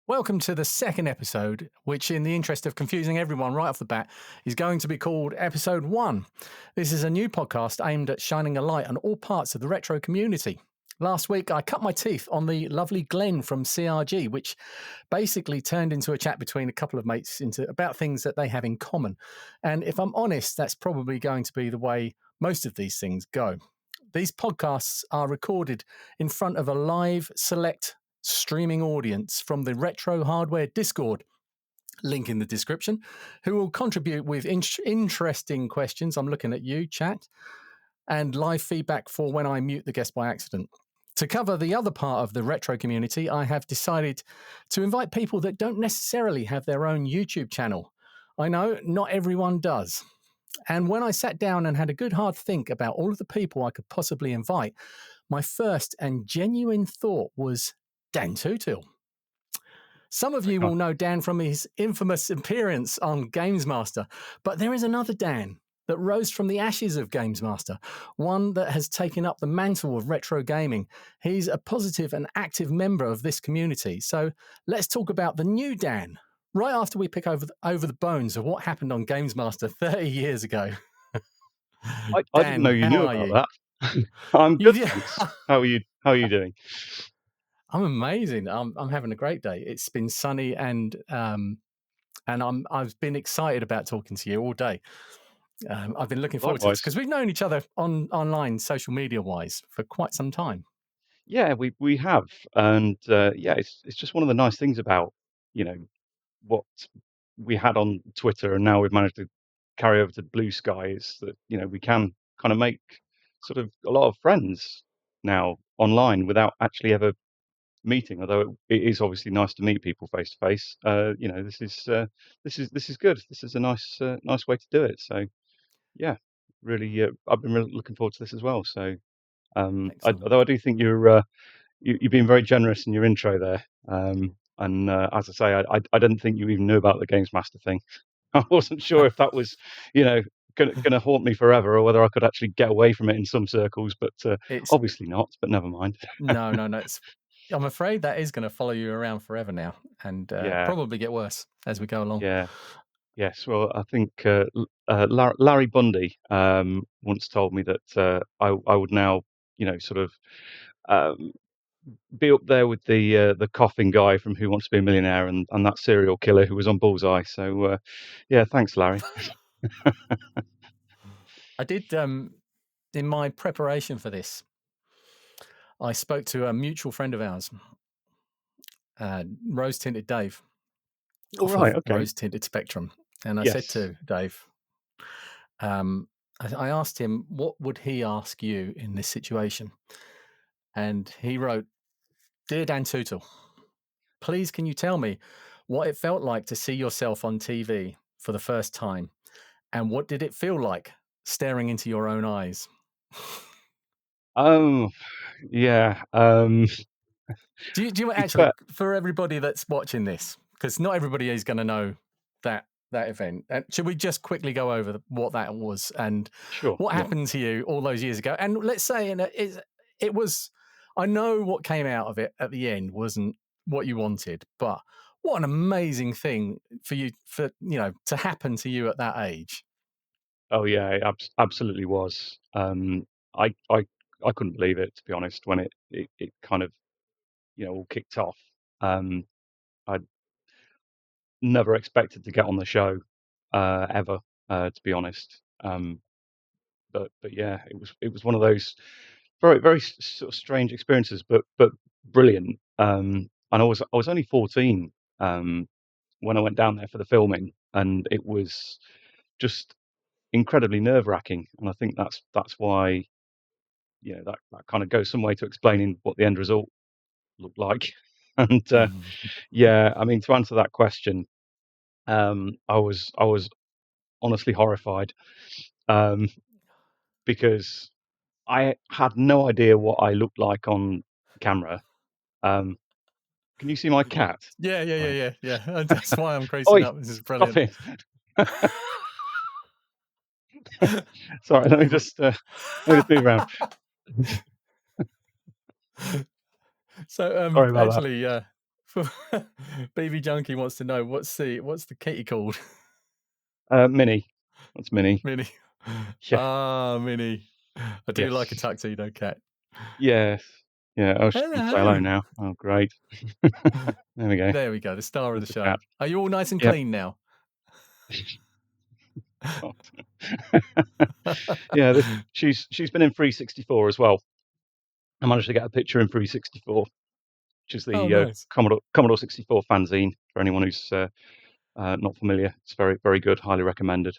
Welcome to the second episode, which, in the interest of confusing everyone right off the bat, is going to be called Episode 1. This is a new podcast aimed at shining a light on all parts of the retro community. Last week, I cut my teeth on the lovely Glenn from CRG, which basically turned into a chat between a couple of mates about things that they have in common. And if I'm honest, that's probably going to be the way most of these things go. These podcasts are recorded in front of a live select streaming audience from the Retro Hardware Discord, link in the description, who will contribute with interesting questions. I'm looking at you, chat, and live feedback for when I mute the guest by accident. To cover the other part of the retro community, I have decided to invite people that don't necessarily have their own YouTube channel. I know not everyone does. And when I sat down and had a good hard think about all of the people I could possibly invite, my first and genuine thought was Dan Tootill. Some of you will know Dan from his infamous appearance on Games Master, but there is another Dan that rose from the ashes of Games Master, one that has taken up the mantle of retro gaming. He's a positive and active member of this community. So let's talk about the new Dan, right after we pick over the bones of what happened on Games Master 30 years ago. I didn't know you knew about that. I'm good, thanks. How are you doing? I'm amazing. I'm having a great day. It's been sunny and I've been excited about talking to you all day. I've been looking forward to this because we've known each other online, social media wise, for quite some time. Yeah, we have, and it's just one of the nice things about what we had on Twitter, and now we've managed to carry over to BlueSky is that we can kind of make sort of a lot of friends now online without actually ever meeting. Although it is obviously nice to meet people face to face. This is good. This is a nice way to do it. So yeah, really, I've been really looking forward to this as well. So although I do think you've been very generous in your intro there. And as I say, I didn't think you even knew about the Games Master thing. I wasn't sure if that was, going to haunt me forever, or whether I could actually get away from it in some circles. But obviously not. But never mind. No. I'm afraid that is going to follow you around forever now, and probably get worse as we go along. Yeah. Yes. Well, I think Larry Bundy once told me that I would now, sort of. Be up there with the coughing guy from Who Wants to Be a Millionaire and that serial killer who was on Bullseye. So yeah, thanks, Larry. I did in my preparation for this, I spoke to a mutual friend of ours, Rose Tinted Dave. Right, okay. Rose Tinted Spectrum. And I said to Dave, I asked him, what would he ask you in this situation? And he wrote, "Dear Dan Tootill, please can you tell me what it felt like to see yourself on TV for the first time? And what did it feel like staring into your own eyes?" Oh, yeah. Do you actually, for everybody that's watching this, because not everybody is going to know that event, should we just quickly go over what that was and what happened to you all those years ago? And let's say it was, I know what came out of it at the end wasn't what you wanted, but what an amazing thing for you to happen to you at that age. Oh yeah, it absolutely was. I couldn't believe it, to be honest, when it kind of all kicked off. I'd never expected to get on the show ever, to be honest. But yeah, it was one of those very very sort of strange experiences, but brilliant. And I was only 14 when I went down there for the filming, and it was just incredibly nerve-wracking. And I think that's why that kind of goes some way to explaining what the end result looked like. And yeah, I mean, to answer that question, I was honestly horrified, because I had no idea what I looked like on camera. Can you see my cat? Yeah. That's why I'm crazy up. This is brilliant. Sorry, let me just move around. So Sorry about actually, BB Junkie wants to know what's the kitty called? Minnie. That's Minnie. Minnie. Yeah. Minnie. I do like a Yes. tuxedo cat. Yes. Yeah. Oh, she's come to say hello Hello. now. Oh, great. There we go. There we go, the star of the There's the show. cat. Are you all nice and Yep. clean now? God. Yeah. She's been in 364 as well. I managed to get a picture in 364, which is Oh, the nice. Commodore 64 fanzine for anyone who's not familiar. It's very, very good. Highly recommended.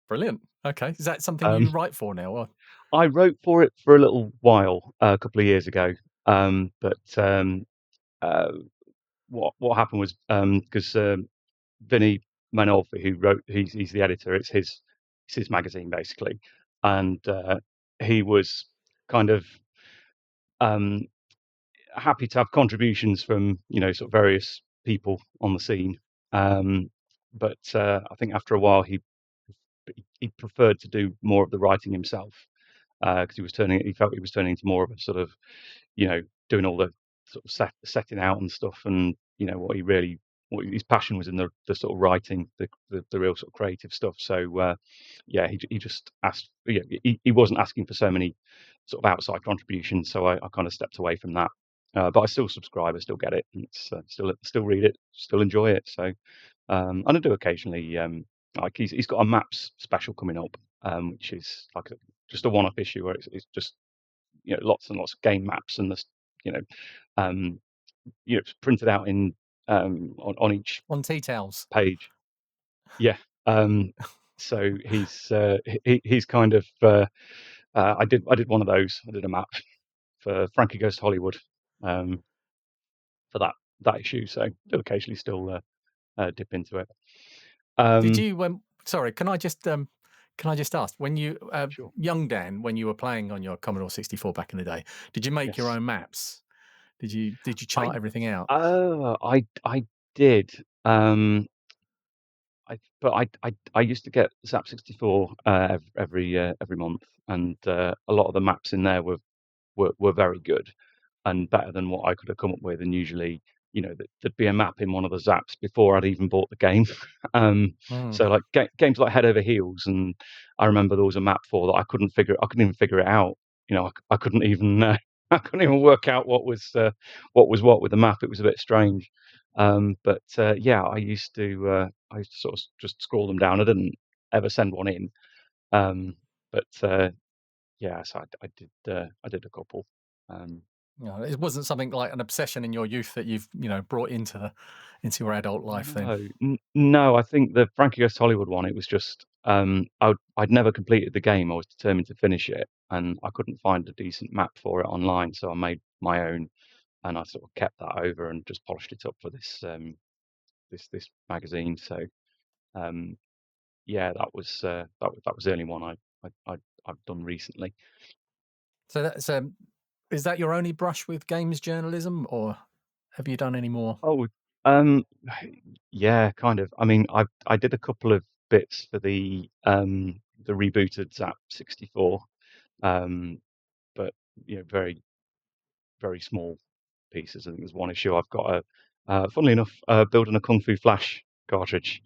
Brilliant. Okay. Is that something Um, you write for now? Or I wrote for it for a little while, a couple of years ago. But uh, what happened was because Vinny Manolfi, who wrote, he's the editor. It's his magazine basically, and he was kind of um, happy to have contributions from sort of various people on the scene. Um, but I think after a while he preferred to do more of the writing himself because he felt he was turning into more of a sort of doing all the sort of setting out and stuff, and what his passion was in the sort of writing, the real sort of creative stuff. So yeah, he just asked. Yeah, he wasn't asking for so many sort of outside contributions, so I kind of stepped away from that. But I still subscribe, I still get it, and it's still read it, still enjoy it. So and I do occasionally like he's got a maps special coming up, which is like just a one-off issue where it's just lots and lots of game maps and this you know um it's printed out in on each on tea towels? page. Yeah. So he's kind of I did one of those. I did a map for Frankie Goes to Hollywood um for that issue, so do occasionally still dip into it. Did um you? Sorry, can I just ask, when you, sure. young Dan, when you were playing on your Commodore 64 back in the day, did you make your Yes. own maps? Did you I chart everything out? I did. I used to get Zap 64 every month, and a lot of the maps in there were very good and better than what I could have come up with. And usually, there'd be a map in one of the Zaps before I'd even bought the game. um, Mm. so like games like Head Over Heels, and I remember there was a map for that I couldn't even figure it out. I couldn't even I couldn't even work out what with the map. It was a bit strange. But yeah, I used to sort of just scroll them down. I didn't ever send one in. Um, but yeah, so I did a couple. Um, It wasn't something like an obsession in your youth that you've brought into your adult life. Then. no, I think the Frankie Goes to Hollywood one, it was just I'd never completed the game. I was determined to finish it, and I couldn't find a decent map for it online, so I made my own, and I sort of kept that over and just polished it up for this magazine. So um, yeah, that was the only one I've done recently. So is that your only brush with games journalism, or have you done any more? Oh, um, yeah, kind of. I mean, I did a couple of bits for the rebooted Zap 64, um, but very very small pieces. I think there's one issue I've got funnily enough, building a Kung Fu Flash cartridge.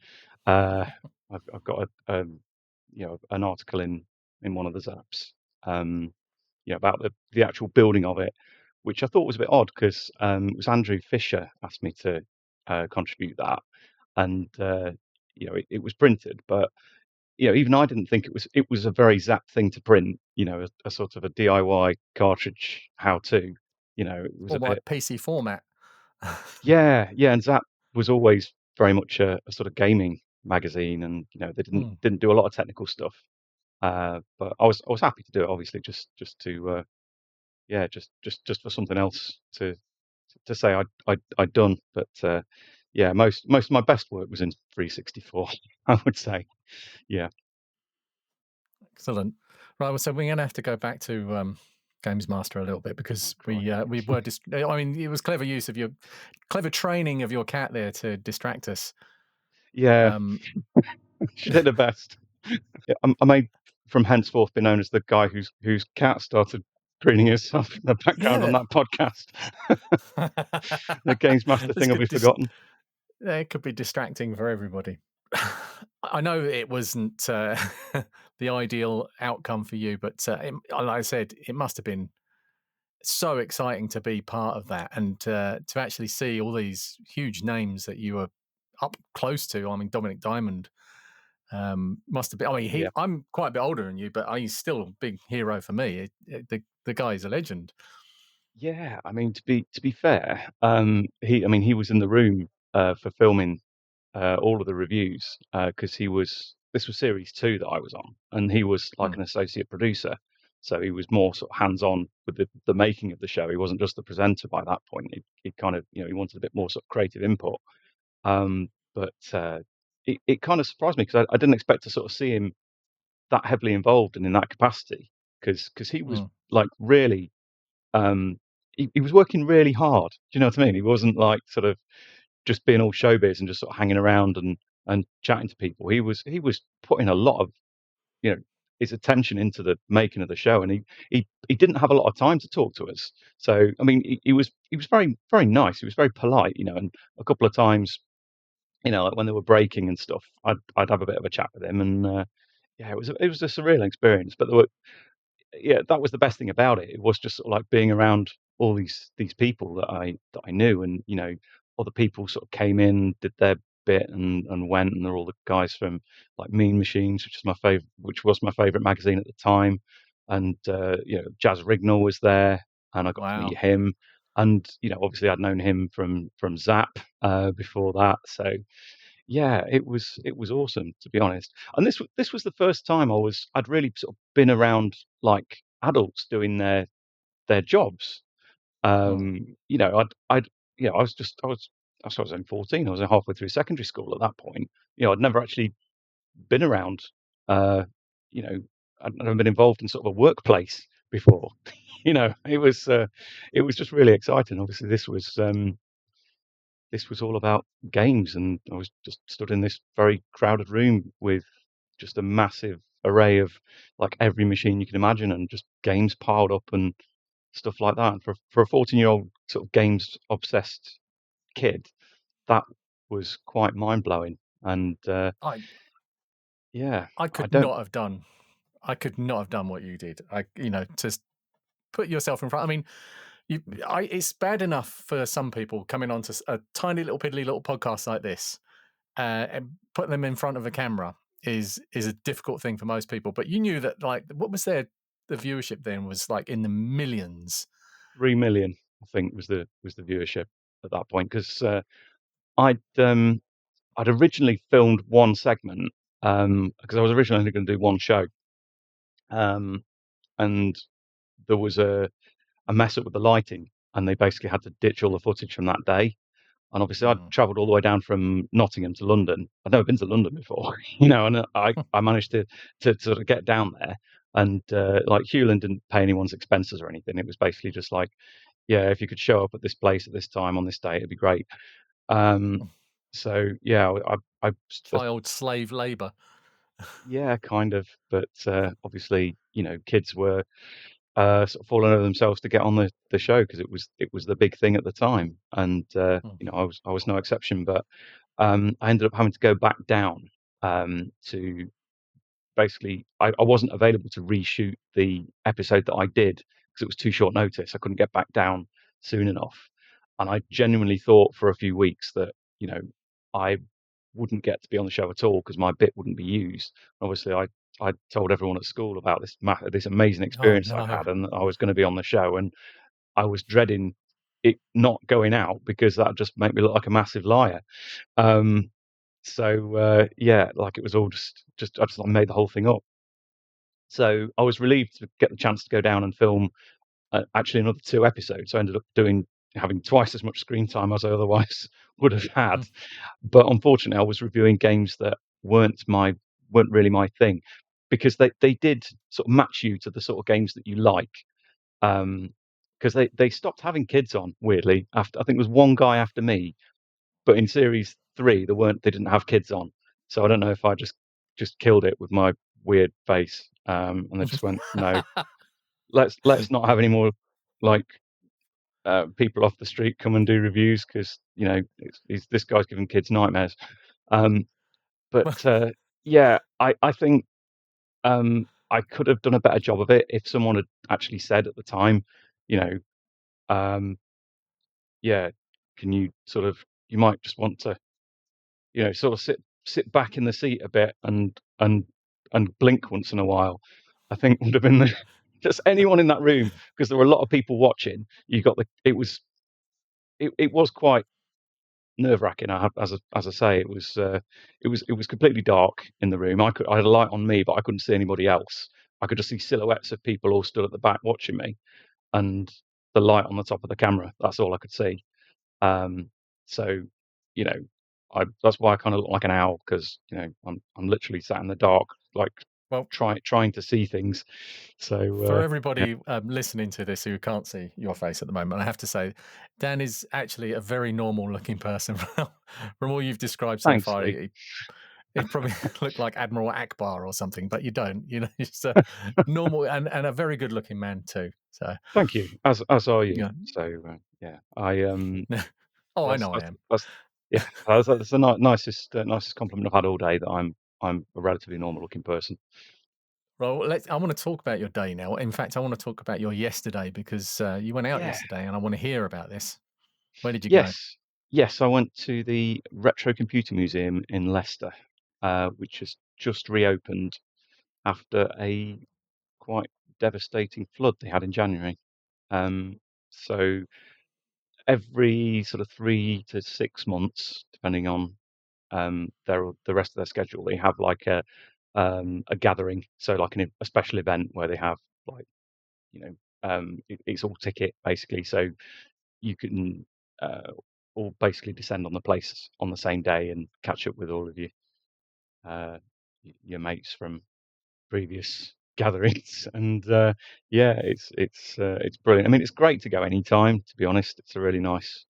Uh, I've got an article in one of the Zaps, um, about the actual building of it, which I thought was a bit odd because it was Andrew Fisher asked me to contribute that, and it was printed, but even I didn't think it was a very Zap thing to print. A sort of a DIY cartridge how to. It was Or a like bit. PC format? Yeah, yeah, and Zap was always very much a sort of gaming magazine, and they didn't Mm. didn't do a lot of technical stuff. But I was happy to do it, obviously, just to yeah, just for something else to say I'd done. But yeah, most of my best work was in 364, I would say. Yeah. Excellent. Right, well, so we're going to have to go back to Games Master a little bit Oh, because crikey. we were I mean, it was clever training of your cat there to distract us. Yeah, Um, she did her best. Yeah, I may from henceforth be known as the guy whose cat started preening himself in the Yeah, background on that podcast. The Games Master this thing will be could forgotten. it could be distracting for everybody. I know it wasn't the ideal outcome for you, but like I said, it must have been so exciting to be part of that and to actually see all these huge names that you were up close to. I mean, Dominic Diamond must have been. I mean, Yeah. I'm quite a bit older than you, but he's still a big hero for me. The guy is a legend. Yeah, I mean, to be fair, he was in the room for filming all of the reviews because this was series 2 that I was on, and he was like Hmm. an associate producer, so he was more sort of hands on with the making of the show. He wasn't just the presenter by that point. He kind of he wanted a bit more sort of creative input. But it kind of surprised me because I didn't expect to sort of see him that heavily involved and in that capacity because he was Hmm. like really um, he was working really hard. Do you know what I mean? He wasn't like sort of just being all showbiz and just sort of hanging around and chatting to people. He was putting a lot of you know his attention into the making of the show, and he didn't have a lot of time to talk to us. So I mean, he was very very nice. He was very polite, and a couple of times, like when they were breaking and stuff, I'd have a bit of a chat with him, and yeah, it was a surreal experience. But there were yeah, that was the best thing about it. It was just sort of like being around all these people that I knew, and other people sort of came in, did their bit, and went, and they're all the guys from like Mean Machines, which was my favorite magazine at the time, and Jazz Rignall was there, and I got to meet Wow. him, and obviously I'd known him from Zap before that, so yeah, it was awesome to be honest. And this was the first time I'd really sort of been around like adults doing their jobs. Hmm. I'd I was only 14. I was halfway through secondary school at that point. I'd never actually been around. Uh, you know, I'd never been involved in sort of a workplace before. It was just really exciting. Obviously, this was all about games, and I was just stood in this very crowded room with just a massive array of like every machine you can imagine, and just games piled up and stuff like that. And for a 14-year-old sort of games obsessed kid, that was quite mind blowing. And I yeah, I I could don't not have done. I could not have done what you did. To put yourself in front. I mean, it's bad enough for some people coming onto a tiny little piddly little podcast like this, and putting them in front of a camera is a difficult thing for most people. But you knew that, like, what was the viewership then was like in the millions. 3 million, I think was the viewership at that point because I'd I'd originally filmed one segment because I was originally only going to do one show. Um, and there was a mess up with the lighting, and they basically had to ditch all the footage from that day. And obviously, I'd Mm. travelled all the way down from Nottingham to London. I'd never been to London before, and I managed to sort of get down there. And like Hewland didn't pay anyone's expenses or anything. It was basically just like, yeah, if you could show up at this place at this time on this day, it'd be great. Um, so yeah, Child slave labor. yeah, kind of. But obviously, kids were sort of falling over themselves to get on the show because it was the big thing at the time, and Mm. I was no exception. But I ended up having to go back down to basically I wasn't available to reshoot the episode that I did because it was too short notice. I couldn't get back down soon enough, and I genuinely thought for a few weeks that I wouldn't get to be on the show at all because my bit wouldn't be used. Obviously, I told everyone at school about this amazing Oh experience I'd no. had, and I was going to be on the show, and I was dreading it not going out because that just made me look like a massive liar. Um, so yeah, like it was all just I just like, made the whole thing up. So I was relieved to get the chance to go down and film actually another 2 episodes. So I ended up having twice as much screen time as I otherwise would have had. But unfortunately, I was reviewing games that weren't really my thing because they did sort of match you to the sort of games that you like. Because they stopped having kids on weirdly after I think there was one guy after me, but in series 3 they didn't have kids on. So I don't know if I just killed it with my weird face, and they just went no. let's not have any more like people off the street come and do reviews because this guy's giving kids nightmares. Um, but yeah, I think I could have done a better job of it if someone had actually said at the time, you know, um, yeah, can you sort of you might just want to sort of sit back in the seat a bit and blink once in a while. I think would have been the just anyone in that room because there were a lot of people watching. You got the it was quite nerve-wracking. As I say, it was completely dark in the room. I had a light on me, but I couldn't see anybody else. I could just see silhouettes of people all stood at the back watching me, and the light on the top of the camera. That's all I could see. Um, so, you know, that's why I kind of look like an owl because I'm literally sat in the dark, like Well, trying to see things. So for yeah, everybody listening to this who can't see your face at the moment, I have to say, Dan is actually a very normal-looking person. From all you've described so thanks, far, Lee. he probably looked like Admiral Akbar or something, but you don't. He's just a normal and a very good-looking man too. So, Thank you. As are you. yeah. So yeah, I Oh, I that's know I that's, am. that's yeah, that's the nicest compliment I've had all day. That I'm a relatively normal looking person. Well, I want to talk about your day now. In fact, I want to talk about your yesterday because you went out Yeah. yesterday, and I want to hear about this. Where did you go? Yes. Yes, I went to the Retro Computer Museum in Leicester, which has just reopened after a quite devastating flood they had in January. Um, so every sort of 3 to 6 months, depending on the rest of their schedule, they have like a gathering. So like a special event where they have like you know it's all ticket basically. So you can all basically descend on the place on the same day and catch up with all of uh, your mates from previous gatherings. And yeah, it's brilliant. I mean, it's great to go anytime. To be honest, it's a really nice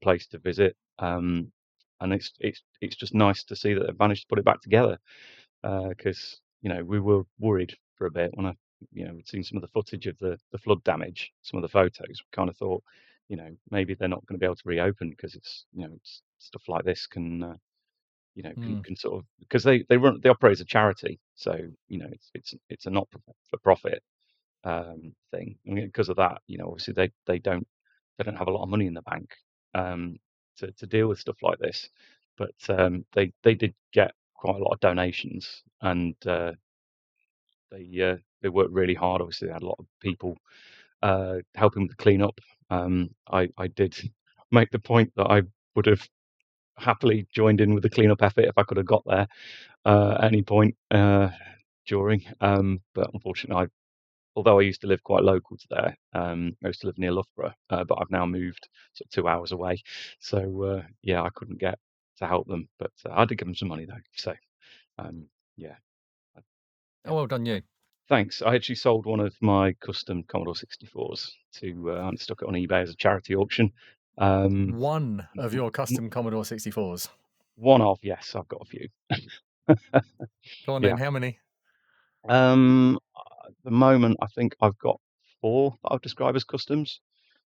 place to visit. And it's just nice to see that they've managed to put it back together because we were worried for a bit when we'd seen some of the footage of the flood damage, some of the photos. We kind of thought, maybe they're not going to be able to reopen because it's stuff like this Hmm. can sort of because they operate as a charity, so it's a not for profit thing. And because of that, obviously they don't have a lot of money in the bank um, to deal with stuff like this, but they did get quite a lot of donations, and they worked really hard. Obviously, they had a lot of people helping with the cleanup. I did make the point that I would have happily joined in with the cleanup effort if I could have got there at any point during. But unfortunately, although I used to live quite local to there, I used to live near Loughborough, but I've now moved sort of 2 hours away. So yeah, I couldn't get to help them, but I did give them some money though. So um, yeah, I- Oh, yeah. well done, you. Thanks. I actually sold one of my custom Commodore 64s to and stuck it on eBay as a charity auction. Um, One of your w- custom Commodore 64s. One of, yes, I've got a few. Go on Yeah. then. How many? At the moment, I think I've got four that I've described as customs.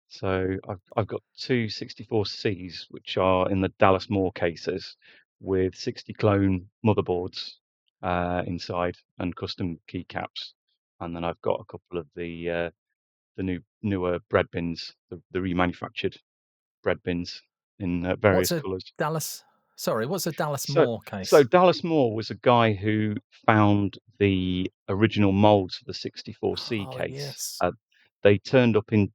So I've got two 64Cs, which are in the Dallas Moore cases with 60 clone motherboards inside and custom keycaps. And then I've got a couple of the newer bread bins, the remanufactured bread bins in What's various a colours. Dallas? Sorry, what's a Dallas So Moore so case? Dallas Moore was a guy who found the original molds for the 64C Oh, case. yes. They turned up in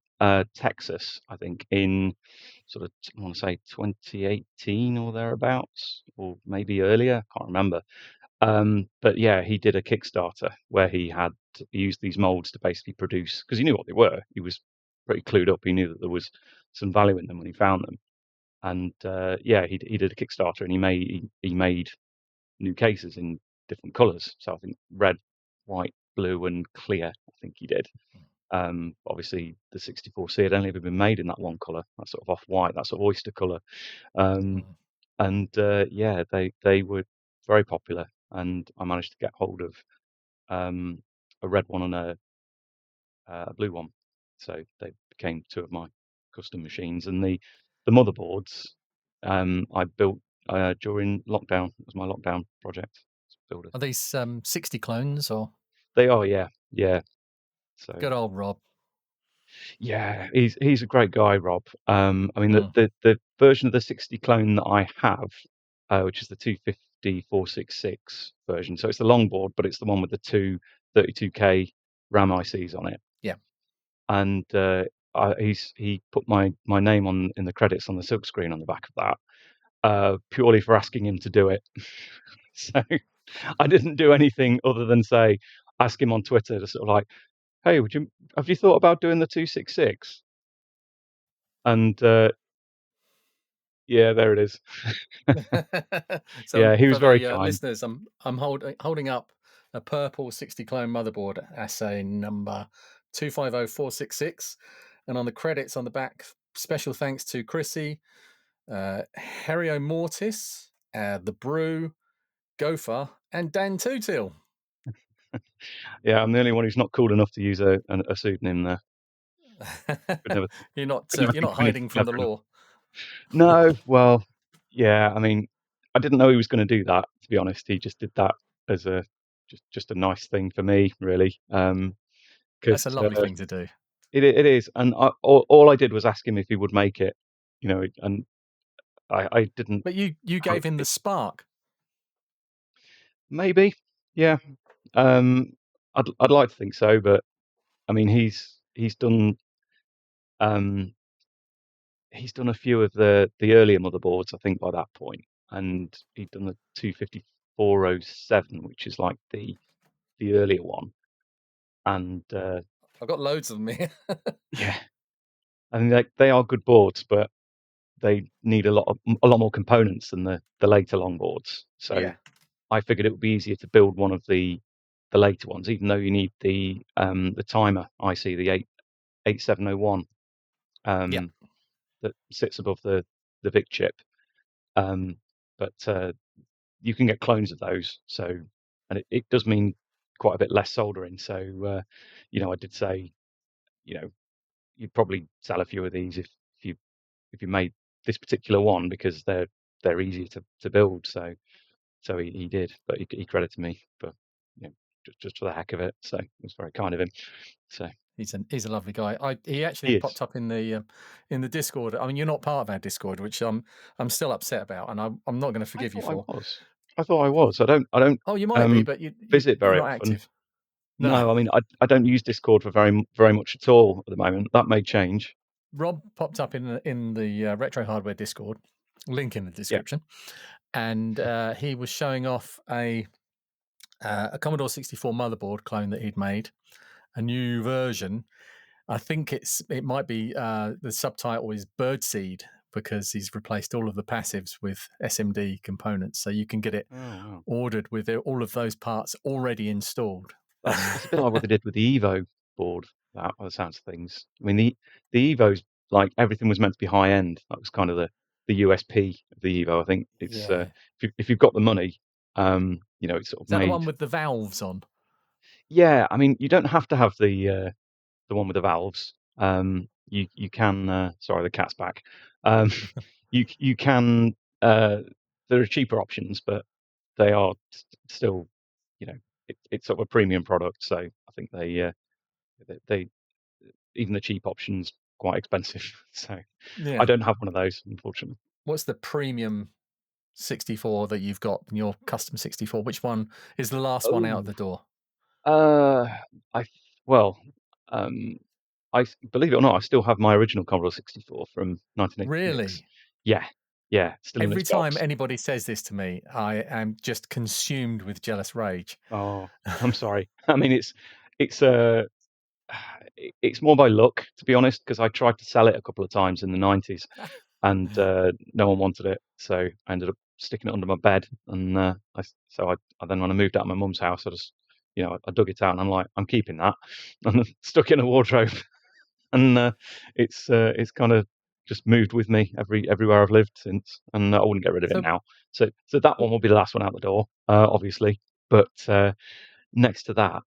Texas, I think, in sort of I want to say 2018 or thereabouts, or maybe earlier. I can't remember. But yeah, he did a Kickstarter where he had used these molds to basically produce because he knew what they were. He was pretty clued up. He knew that there was some value in them when he found them. And yeah, he did a Kickstarter and he made new cases in different colours. So I think red, white, blue, and clear. I think he did. Obviously, the 64C had only ever been made in that one colour, that sort of off white, that sort of oyster colour. Um, Mm. and yeah, they were very popular. And I managed to get hold of um, a red one and a blue one. So they became two of my custom machines, and the motherboards I built during lockdown. It was my lockdown project. Build it. Are these 60 clones or? They are, yeah, yeah. So Good old Rob. yeah, he's a great guy, Rob. I mean, Mm. the version of the 60 clone that I have, which is the 250 466 version. So it's the long board, but it's the one with the two 32K RAM ICs on it. Yeah. And he put my name on in the credits on the silk screen on the back of that, purely for asking him to do it. So I didn't do anything other than ask him on Twitter to sort of like, hey, have you thought about doing the 266? And yeah, there it is. So Yeah, he was for very the kind. listeners, I'm holding up a purple 60 clone motherboard assay number 250466, and on the credits on the back, special thanks to Chrissy, Herio Mortis, the Brew, Gopher, and Dan Tootill. Yeah, I'm the only one who's not cool enough to use a pseudonym there. Could never, You're could never think not of anything hiding from the clever enough. law. No, well, yeah, I mean, I didn't know he was going to do that, to be honest. He just did that as just a nice thing for me, really. That's Because a lovely thing to do. it is, and all I did was ask him if he would make it, and I didn't But you hope gave him the it. spark. Maybe, yeah. Um, I'd like to think so, but I mean, um, he's done a few of the earlier motherboards, I think, by that point, and he'd done the 25407, which is like the earlier one, and I've got loads of them here. yeah, I mean they are good boards, but they need a lot more components than the later long boards. So Yeah. I figured it would be easier to build one of the later ones, even though you need the timer IC, the 8701, Yeah. that sits above the VIC chip. Um, but you can get clones of those, and it does mean quite a bit less soldering. So I did say, you'd probably sell a few of these you if you made this particular one, because they're easier to build. So he did, but he credited me for just for the heck of it. So it was very kind of him. So He's a lovely guy. He actually he is. popped up in the Discord. I mean, you're not part of our Discord, which I'm still upset about, and I'm not going to I forgive you thought I for. was. I thought I was. I don't Oh, you might be, um, but visit you're very not often. active. No. No, I mean I don't use Discord for very much at all at the moment. That may change. Rob popped up in the Retro Hardware Discord, link in the Yeah. description, and he was showing off a Commodore 64 motherboard clone that he'd made, a new version. I think it might be the subtitle is Birdseed, because he's replaced all of the passives with SMD components, so you can get it Oh wow. ordered with all of those parts already installed. That's a bit like what they did with the Evo board. That, by the sounds of things. I mean the Evo's like everything was meant to be high end. That was kind of the USP of the Evo. I think it's Yeah. if you've got the money, it's sort of Is that the made. one with the valves on? Yeah, I mean you don't have to have the one with the valves. You can. Sorry, the cat's back. Um, you can. There are cheaper options, but they are still, it's sort of a premium product. So I think they even the cheap options quite expensive. So I Yeah. don't have one of those, unfortunately. What's the premium 64 that you've got in your custom 64? Which one is the last one out of Oh, the door? uh, I well, um, believe it or not, I still have my original Commodore 64 from 1986. Really? Yeah, yeah, still in Every its time box. anybody says this to me, I am just consumed with jealous rage. Oh, I'm sorry. I mean, it's uh, it's more by luck, to be honest, because I tried to sell it a couple of times in the 90s, and no one wanted it, so I ended up sticking it under my bed. And I then when I moved out of my mum's house, I just I dug it out and I'm like, I'm keeping that, and stuck it in a wardrobe. And it's kind of just moved with me everywhere I've lived since, and I wouldn't get rid of it So, now. So that one will be the last one out the door, obviously. But next to that,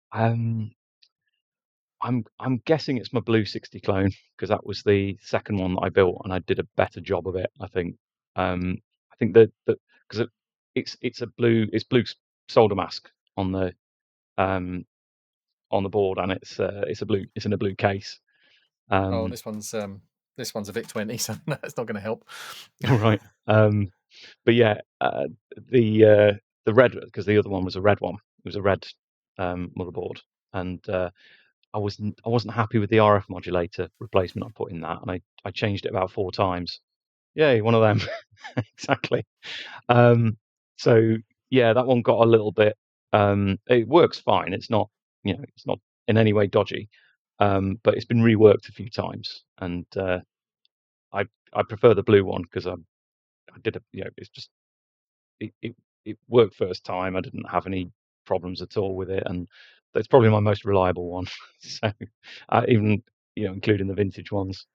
I'm guessing it's my Blue 60 clone because that was the second one that I built, and I did a better job of it. I think. I think that because it's blue solder mask on the um, on the board, and it's in a blue case. Oh, Um, this one's a VIC-20, so that's not going to help. all right. But yeah, the red, because the other one was a red one. It was a red motherboard, and I wasn't happy with the RF modulator replacement I put in that, and I changed it about 4 times. Yay, one of them. Exactly. Um, so yeah, that one got a little bit. It works fine. It's not in any way dodgy, but it's been reworked a few times, and I I prefer the blue one because I did a it's just it worked first time. I didn't have any problems at all with it, and that's probably my most reliable one. So even including the vintage ones.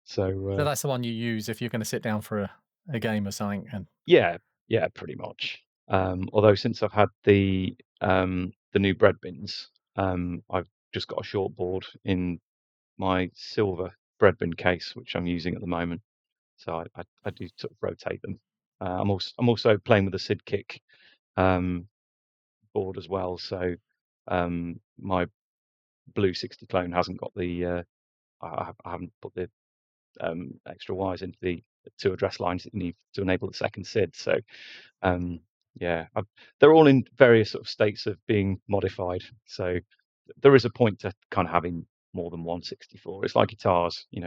So So that's the one you use if you're going to sit down for a game or something. And yeah, yeah, pretty much. Although since I've had the new bread bins, I've just got a short board in my silver bread bin case, which I'm using at the moment. So I do sort of rotate them. I'm also playing with the Sid Kick board as well. So my Blue 60 clone hasn't got I haven't put the extra wires into the 2 address lines that you need to enable the second SID. So um, yeah, they're all in various sort of states of being modified. So there is a point to kind of having more than one 64. It's like guitars, you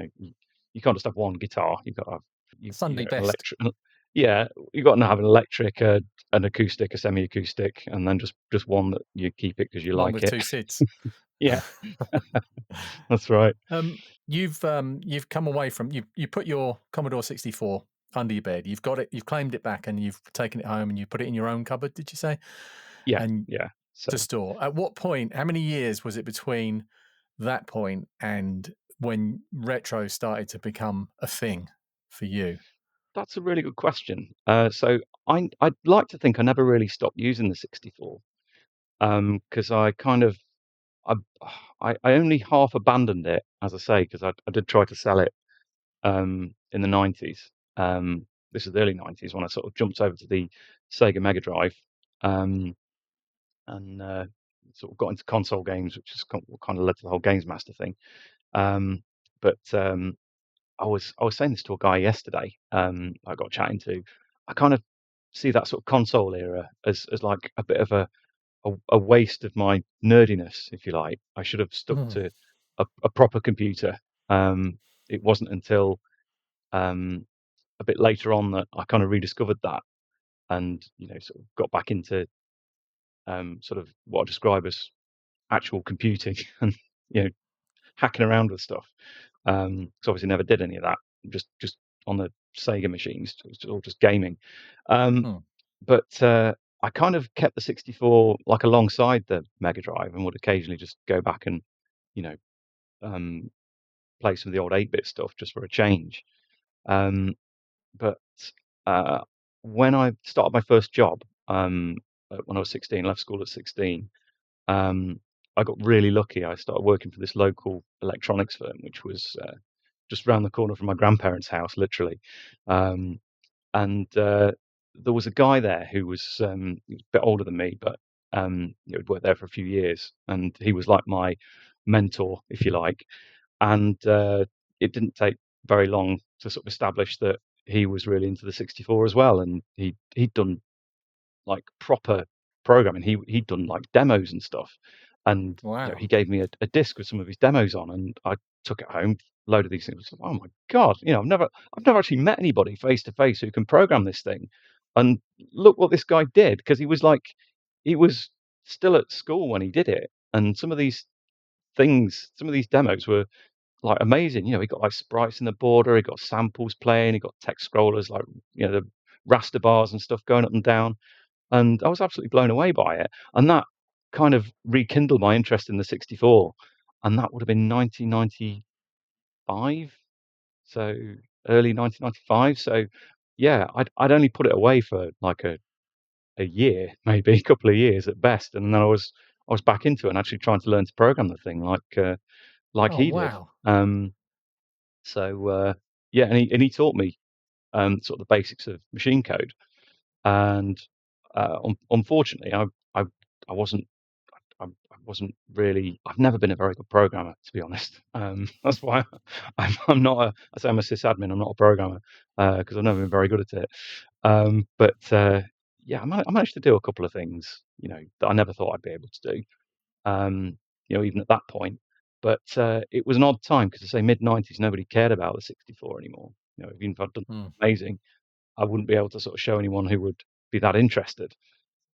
can't just have one guitar. You've got to have Sunday an best, electric. Yeah, you've got to have an electric, an acoustic, a semi-acoustic, and then just one that you keep it because you one like with it. two SIDs. Yeah, that's right. You've come away from you put your Commodore 64 under your bed. You've got it. You've claimed it back, and you've taken it home, and you put it in your own cupboard. Did you say? Yeah, And yeah. So to store. At what point? How many years was it between that point and when retro started to become a thing for you? that's a really good question. So I'd like to think I never really stopped using the 64 because I kind of I, I only half abandoned it, as I say, because I did try to sell it in the 90s. This is the early 90s when I sort of jumped over to the Sega Mega Drive um, and sort of got into console games, which is what kind of led to the whole Games Master thing. Um, but I was saying this to a guy yesterday. I got chatting to. I kind of see that sort of console era as like a bit of a waste of my nerdiness, if you like. I should have stuck Hmm. to a proper computer. It wasn't until um, a bit later on that I kind of rediscovered that, and sort of got back into sort of what I describe as actual computing and you know hacking around with stuff. So obviously never did any of that. Just on the Sega machines, it was all just gaming. Um, Hmm. but I kind of kept the 64 like alongside the Mega Drive and would occasionally just go back and you know um, play some of the old 8-bit stuff just for a change. Um, but uh, when I started my first job when I was 16, left school at 16, um, I got really lucky. I started working for this local electronics firm, which was just round the corner from my grandparents' house, literally. Um, and there was a guy there who he was a bit older than me, but he'd worked there for a few years, and he was like my mentor, if you like. And it didn't take very long to sort of establish that he was really into the 64 as well, and he'd done like proper programming. He'd done like demos and stuff, and Wow. he gave me a disc with some of his demos on, and I took it home, loaded these things. Oh my god! I've never actually met anybody face to face who can program this thing, and look what this guy did, because he was still at school when he did it, and some of these demos were like amazing. He got like sprites in the border, he got samples playing, he got text scrollers like the raster bars and stuff going up and down, and I was absolutely blown away by it. And that kind of rekindled my interest in the 64, and that would have been 1995, so early 1995. So yeah, I'd only put it away for like a year, maybe a couple of years at best, and then I was back into it and actually trying to learn to program the thing. Like like Oh, he did. wow. So yeah, and he taught me sort of the basics of machine code. And unfortunately, I I wasn't I wasn't really. I've never been a very good programmer, to be honest. That's why I'm not a. I say I'm a sysadmin. I'm not a programmer because I've never been very good at it. But yeah, I managed to do a couple of things, that I never thought I'd be able to do. Um, even at that point. But it was an odd time because, I say, mid-90s, nobody cared about the 64 anymore. Even if I'd done Hmm. amazing, I wouldn't be able to sort of show anyone who would be that interested.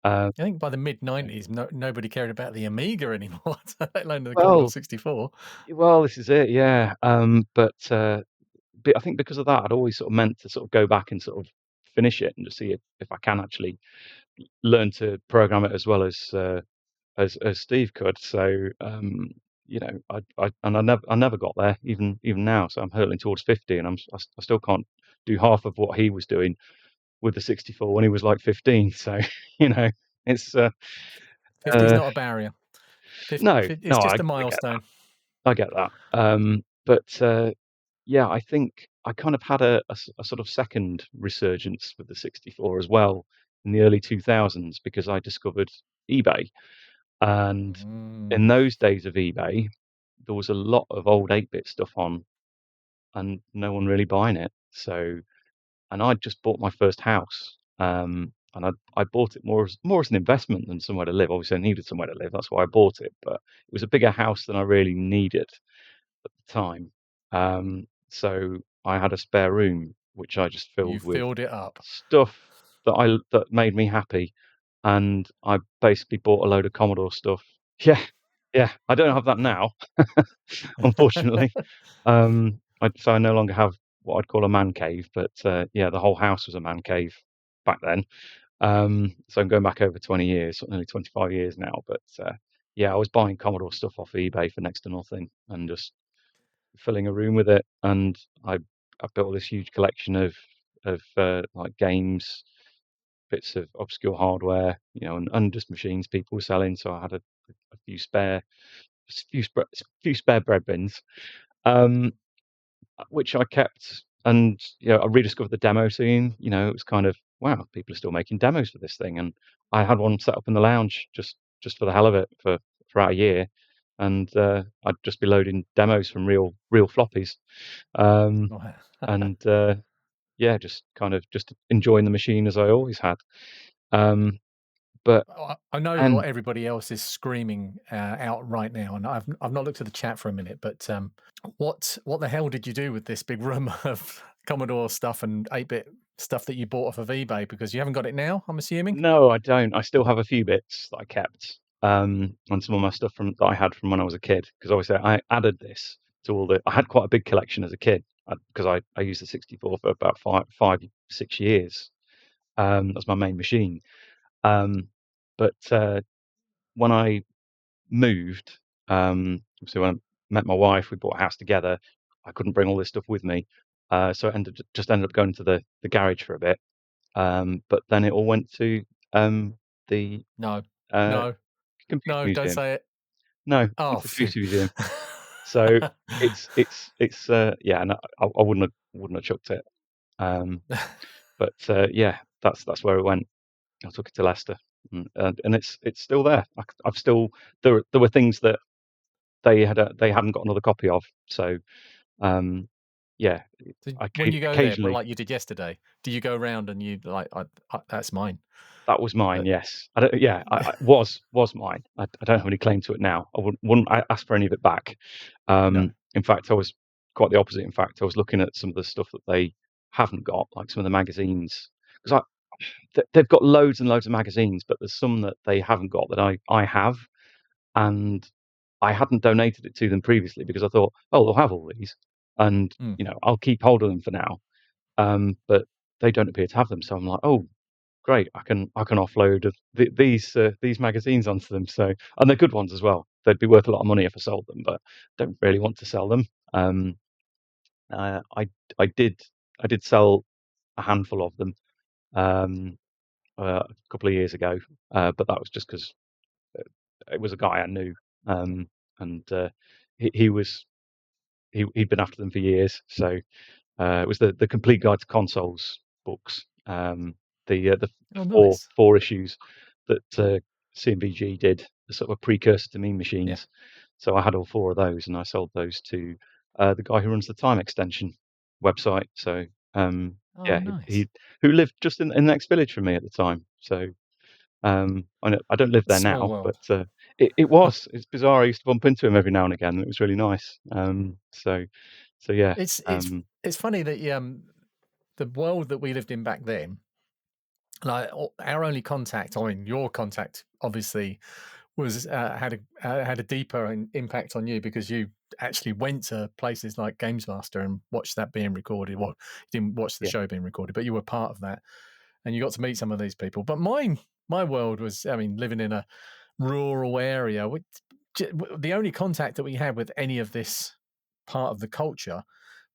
Um, I think by the mid 90s, nobody cared about the Amiga anymore, let alone the Commodore well, 64. well, this is it, yeah. But I think because of that, I'd always sort of meant to sort of go back and sort of finish it and just see if I can actually learn to program it as well as Steve could. I never got there, even now. So I'm hurtling towards 50, and I still can't do half of what he was doing with the 64 when he was like 15. So you know, it's 50 is uh, not a barrier. no, It's no, just a I get that. milestone. I get that. But yeah, I think I kind of had a sort of second resurgence with the 64 as well in the early 2000s because I discovered eBay. And in Mm. those days of eBay, there was a lot of old 8-bit stuff on and no one really buying it. And I'd just bought my first house. And I bought it more as an investment than somewhere to live. Obviously, I needed somewhere to live. That's why I bought it. But it was a bigger house than I really needed at the time. So I had a spare room, which I just You filled with filled it up. stuff that made me happy, and I basically bought a load of Commodore stuff. Yeah, yeah. I don't have that now, unfortunately. So I no longer have what I'd call a man cave, but yeah, the whole house was a man cave back then. So I'm going back over 20 years, nearly 25 years now. But yeah, I was buying Commodore stuff off eBay for next to nothing and just filling a room with it. And I built this huge collection of like games, bits of obscure hardware, and just machines people were selling. So I had a few spare bread bins. Um, which I kept. And I rediscovered the demo scene. It was kind of, wow, people are still making demos for this thing. And I had one set up in the lounge just for the hell of it for throughout a year, and I'd just be loading demos from real floppies, um, and yeah, just kind of just enjoying the machine as I always had. Um, but I know and what everybody else is screaming out right now, and I've not looked at the chat for a minute, but what the hell did you do with this big room of Commodore stuff and 8-bit stuff that you bought off of eBay? Because you haven't got it now, I'm assuming. No, I don't. I still have a few bits that I kept, and some of my stuff that I had from when I was a kid. Because obviously, I added this to all the. I had quite a big collection as a kid because I used the 64 for about 6 years. That's my main machine. But when I moved, so when I met my wife, we bought a house together. I couldn't bring all this stuff with me, so I ended up going to the garage for a bit. But then it all went to the No, uh, no, computer no, don't museum. say it. No, Oh, not the phew. computer museum. So it's yeah, no, I wouldn't have chucked it. Um, but yeah, that's where it went. I took it to Leicester, and it's still there. I've still there were things that they hadn't got another copy of. So um, yeah, So I when you go there, but occasionally. like you did yesterday, do you go around and you like, that's mine? That was mine, But yes. I don't, yeah, was mine. I don't have any claim to it now. I wouldn't ask for any of it back. no. In fact, I was quite the opposite. In fact, I was looking at some of the stuff that they haven't got, like some of the magazines, because they've got loads and loads of magazines, but there's some that they haven't got that I have, and I hadn't donated it to them previously because I thought, oh, they'll have all these, and Mm. I'll keep hold of them for now. But they don't appear to have them, so I'm like, oh, great, I can offload these magazines onto them. So, and they're good ones as well. They'd be worth a lot of money if I sold them, but don't really want to sell them. Um, uh, I I did sell a handful of them um, a couple of years ago, but that was just because it was a guy I knew, and he was he'd been after them for years. So it was the Complete Guide to Consoles books, the Oh, four nice. four issues that CMVG did, a sort of a precursor to Mean Yeah. Machines. So I had all four of those, and I sold those to the guy who runs the Time Extension website. So Oh, yeah, nice. he who lived just in the next village from me at the time. So I don't live there Small now, world. but it's bizarre. I used to bump into him every now and again, and it was really nice. So yeah, It's it's it's funny that the world that we lived in back then, like our only contact, I mean, your contact obviously was had a deeper impact on you because you actually went to places like Games Master and watched that being recorded. Well, you didn't watch the yeah, show being recorded, but you were part of that, and you got to meet some of these people. But my world was, I mean, living in a rural area. The only contact that we had with any of this part of the culture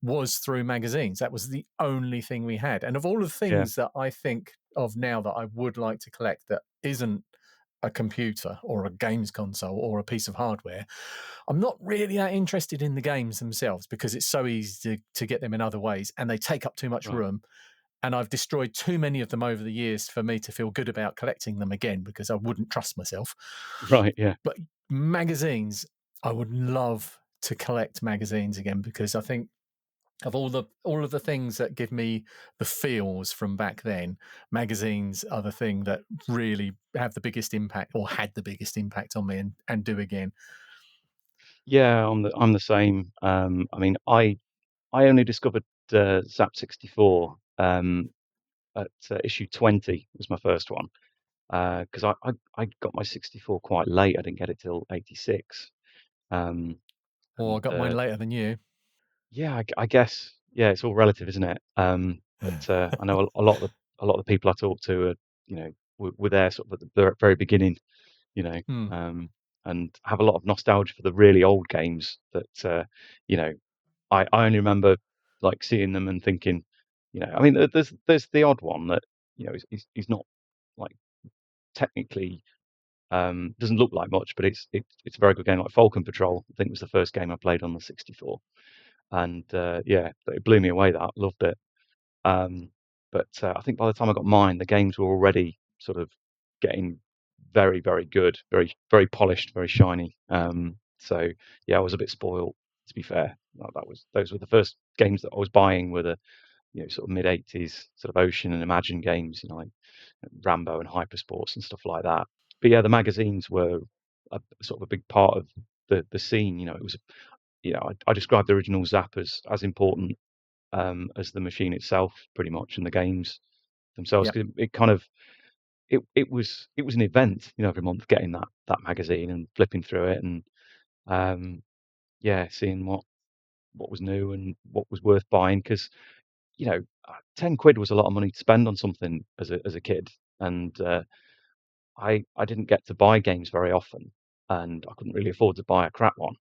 was through magazines. That was the only thing we had. And of all of the yeah, things that I think of now that I would like to collect that isn't a computer or a games console or a piece of hardware, I'm not really that interested in the games themselves because it's so easy to get them in other ways and they take up too much right, room. And I've destroyed too many of them over the years for me to feel good about collecting them again because I wouldn't trust myself. right, yeah. But magazines, I would love to collect magazines again because I think of all of the things that give me the feels from back then, magazines are the thing that really have the biggest impact or had the biggest impact on me and do again. Yeah, I'm the same. I mean, I only discovered Zap 64 at issue 20 was my first one because I got my 64 quite late. I didn't get it till 86. Um, Or I and got mine later than you. yeah, I guess yeah, it's all relative, isn't it? But I know a lot of the people I talk to are were there sort of at the very beginning, you know, Hmm. um, and have a lot of nostalgia for the really old games that you know I only remember like seeing them and thinking, I mean, there's the odd one that he's not like technically doesn't look like much, but it's a very good game. Like Falcon Patrol, I think was the first game I played on the 64, and yeah, it blew me away. That loved it. Um, but I think by the time I got mine, the games were already sort of getting very, very good, very, very polished, very shiny. So yeah, I was a bit spoiled, to be fair. Those were the first games that I was buying were the sort of mid-80s sort of Ocean and Imagine games, like Rambo and Hypersports and stuff like that. But yeah, the magazines were a sort of a big part of the scene. It was I described the original Zap as important as the machine itself, pretty much, and the games themselves. Yep. 'Cause it kind of it was an event, every month getting that magazine and flipping through it and um, yeah, seeing what was new and what was worth buying. Because 10 quid was a lot of money to spend on something as a kid, and I didn't get to buy games very often. And I couldn't really afford to buy a crap one,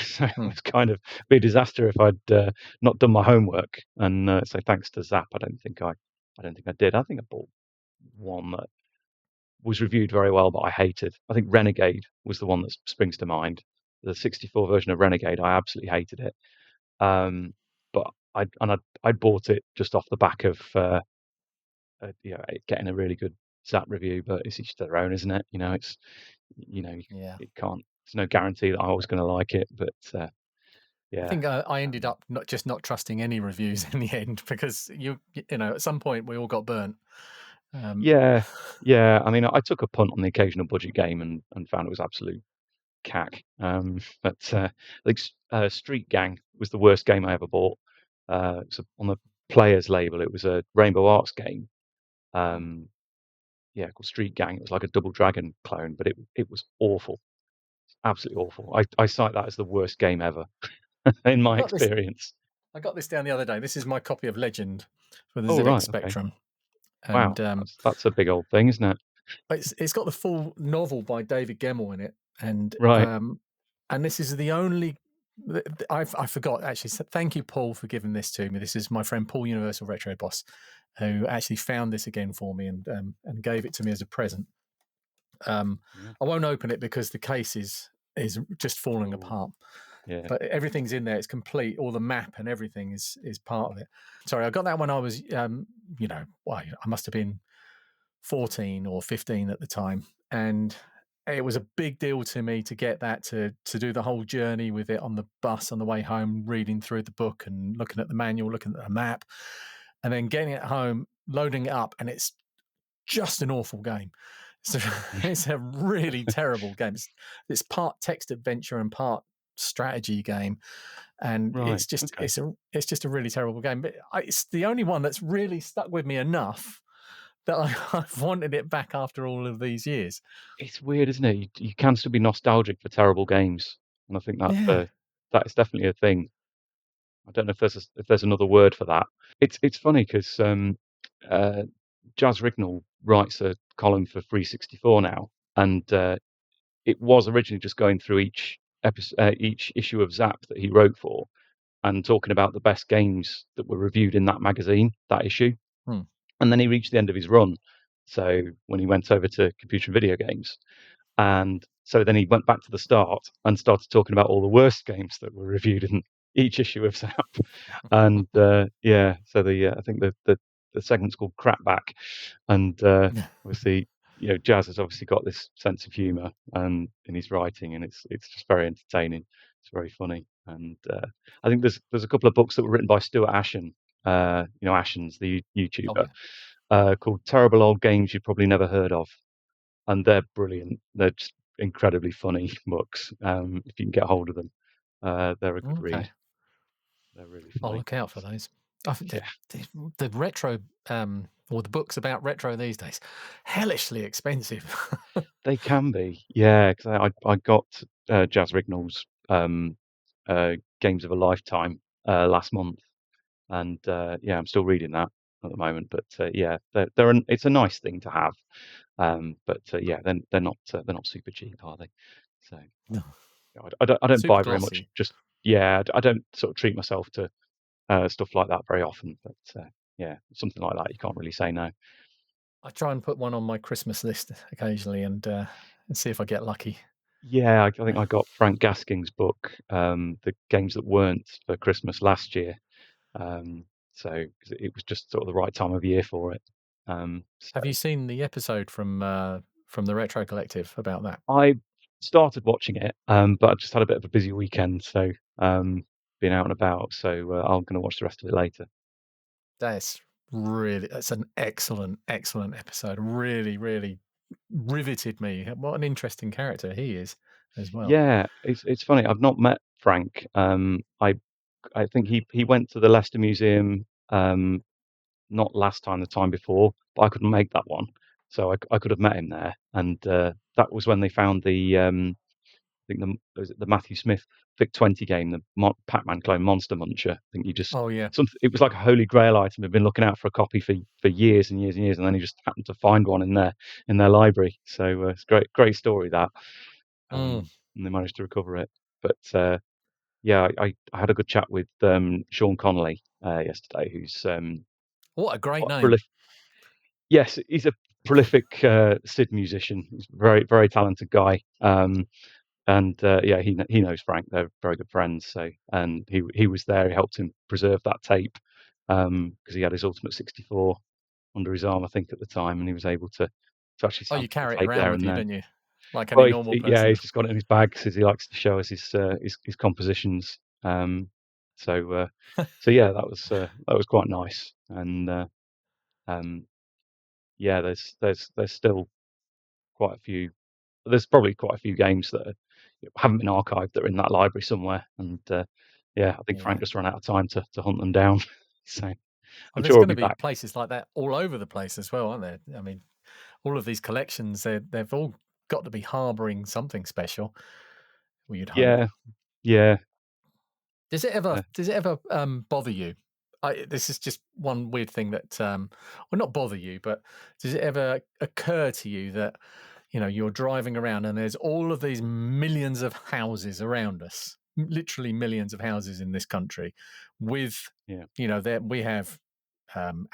So it Hmm. was kind of be a disaster if I'd not done my homework. And so thanks to Zap, I don't think I did. I think I bought one that was reviewed very well, but I hated. I think Renegade was the one that springs to mind. The 64 version of Renegade, I absolutely hated it. Um, but I bought it just off the back of it getting a really good Zap review. But it's each to their own, isn't it? It's you know Yeah. it can't. There's no guarantee that I was going to like it. But I yeah, think I ended um, up not trusting any reviews in the end because at some point we all got burnt. Um, yeah, yeah. I mean, I took a punt on the occasional budget game and found it was absolute cack. But I think Street Gang was the worst game I ever bought. So on the players label, it was a Rainbow Arts game. Um, yeah, called Street Gang. It was like a Double Dragon clone, but it was awful, absolutely awful. I cite that as the worst game ever in I my got this. experience. I got this down the other day. This is my copy of Legend for the Oh ZX right, okay, Spectrum, wow, and that's a big old thing, isn't it? it's got the full novel by David Gemmell in it, Right, and this is the only. I forgot actually. So thank you, Paul, for giving this to me. This is my friend Paul, Universal Retro Boss, who actually found this again for me and gave it to me as a present. yeah. I won't open it because the case is just falling Oh, apart. Yeah. but everything's in there. It's complete. All the map and everything is part of it. Sorry, I got that when I was, well, I must have been 14 or 15 at the time, and it was a big deal to me to get that to do the whole journey with it on the bus on the way home, reading through the book and looking at the manual, looking at the map, and then getting it home, loading it up, and it's just an awful game. So it's a really terrible game. It's part text adventure and part strategy game, and Right. it's just Okay. it's just a really terrible game. But it's the only one that's really stuck with me enough that I've wanted it back after all of these years. It's weird, isn't it? You can still be nostalgic for terrible games, and I think Yeah. that is definitely a thing. I don't know if there's another word for that. It's funny 'cause, uh, Jazz Rignall writes a column for 364 now, and, it was originally just going through each issue of Zap that he wrote for, and talking about the best games that were reviewed in that magazine, that issue. Hmm. And then he reached the end of his run. So when he went over to computer and video games, and so then he went back to the start and started talking about all the worst games that were reviewed in each issue of Zap. And yeah, so I think the segment's called Crapback, and obviously, Jazz has obviously got this sense of humour in his writing, and it's just very entertaining. It's very funny, and I think there's a couple of books that were written by Stuart Ashen, Ashen's the Oh YouTuber, yeah. called Terrible Old Games You've Probably Never Heard of, and they're brilliant. They're just incredibly funny books. If you can get hold of them, they're a good read. Okay. They're really I'll funny. look out for those. I think Yeah, the retro or the books about retro these days, hellishly expensive. they can be. Yeah, because I got Jazz Rignall's Games of a Lifetime last month, and yeah, I'm still reading that at the moment. But yeah, it's a nice thing to have. But yeah, they're not super cheap, are they? So No. I don't Super buy very much. glossy. Just yeah, I don't sort of treat myself to stuff like that very often. But yeah, something like that you can't really say no. I try and put one on my Christmas list occasionally and see if I get lucky. Yeah, I think I got Frank Gasking's book, The Games That Weren't, for Christmas last year. Um, so 'cause it was just sort of the right time of year for it. So Have you seen the episode from the Retro Collective about that? I started watching it, but I just had a bit of a busy weekend, so been out and about. So I'm going to watch the rest of it later. That's an excellent episode. Really, really riveted me. What an interesting character he is as well. Yeah, it's funny. I've not met Frank. I think he went to the Leicester Museum, not last time, the time before, but I couldn't make that one, so I could have met him there. And that was when they found I think was it the Matthew Smith Vic 20 game, the Pac-Man clone Monster Muncher. I think you just Oh yeah. it was like a holy grail item. He'd been looking out for a copy for years and years and years, and then he just happened to find one in their library. So it's great story that, Mm, and they managed to recover it. But yeah, I had a good chat with Sean Connolly yesterday, who's what a great quite a name. prolific. Yes, he's a prolific Sid musician. He's a very talented guy. And yeah, he knows Frank. They're very good friends. So, and he was there. He helped him preserve that tape because he had his Ultimate 64 under his arm, I think, at the time, and he was able to actually Oh, you sample the carry it tape around there with and you, then. don't you? Like any Well, normal yeah, person. he's just got it in his bag because he likes to show us his compositions. So so yeah, that was quite nice. And um, yeah, there's still quite a few. There's probably quite a few games that haven't been archived that are in that library somewhere. And yeah, I think Yeah. Frank just ran out of time to hunt them down. So Oh, I'm there's sure he'll going be to be back. places like that all over the place as well, aren't there? I mean, all of these collections, they've all got to be harbouring something special. Well, you'd hope. Yeah, yeah, uh, Does it ever bother you? This is just one weird thing that well, not bother you, but does it ever occur to you that you're driving around and there's all of these millions of houses around us, literally millions of houses in this country, with yeah. there we have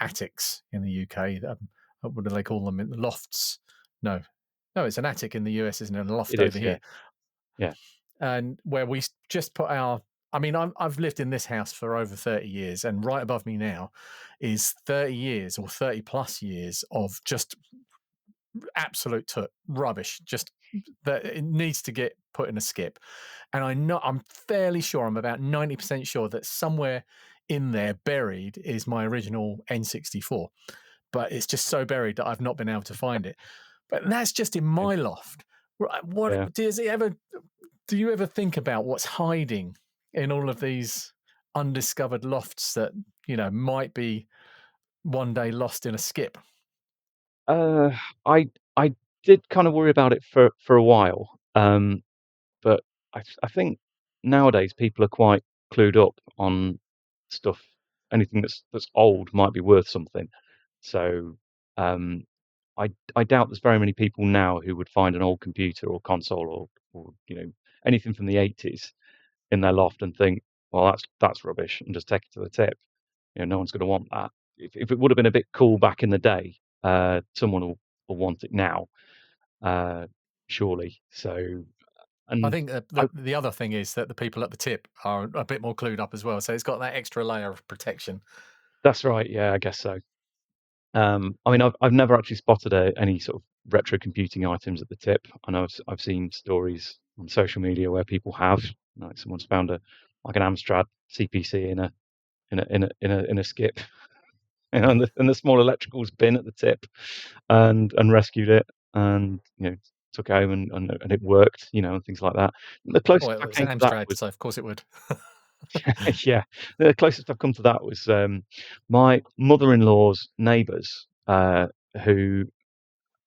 attics in the UK. What do they call them? Lofts? No, no, it's an attic in the US, isn't it? And a loft It over is. Yeah, here. yeah, and where we just put our. I mean, I've lived in this house for over 30 years, and right above me now is 30 years or 30 plus years of just absolute rubbish. Just that it needs to get put in a skip. And I'm fairly sure, I'm about 90% sure that somewhere in there buried is my original N64. But it's just so buried that I've not been able to find it. But that's just in Yeah. my loft. What Yeah. do you ever think about what's hiding in all of these undiscovered lofts that, might be one day lost in a skip? Uh, I did kind of worry about it for a while, but I think nowadays people are quite clued up on stuff. Anything that's old might be worth something. So um, I doubt there's very many people now who would find an old computer or console or anything from the 80s in their loft and think, well, that's rubbish, and just take it to the tip. No one's going to want that. If it would have been a bit cool back in the day, someone will want it now, uh, surely. So, I and think I, the other thing is that the people at the tip are a bit more clued up as well. So it's got that extra layer of protection. that's right. Yeah, I guess so. I mean, I've never actually spotted any sort of retro computing items at the tip. I know I've seen stories on social media where people have, like someone's found like an Amstrad CPC in a skip, in the small electricals bin at the tip, and rescued it, and took it home, and it worked, and things like that. The closest Well, I it's came to that Amstrad, was so of course it would. yeah, the closest I've come to that was my mother-in-law's neighbours, who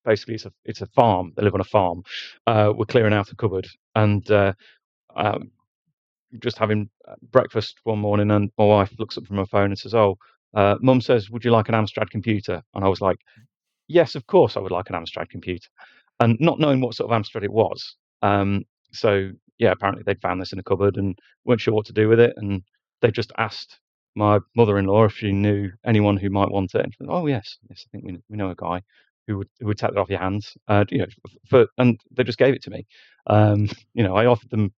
basically it's a farm. They live on a farm. Were clearing out a cupboard, and um, just having breakfast one morning, and my wife looks up from her phone and says, "Oh, Mum says, would you like an Amstrad computer?" And I was like, "Yes, of course I would like an Amstrad computer," and not knowing what sort of Amstrad it was. So yeah, apparently they'd found this in a cupboard and weren't sure what to do with it, and they just asked my mother-in-law if she knew anyone who might want it. And she went, "Oh yes, I think we know a guy who would take that off your hands." And they just gave it to me. I offered them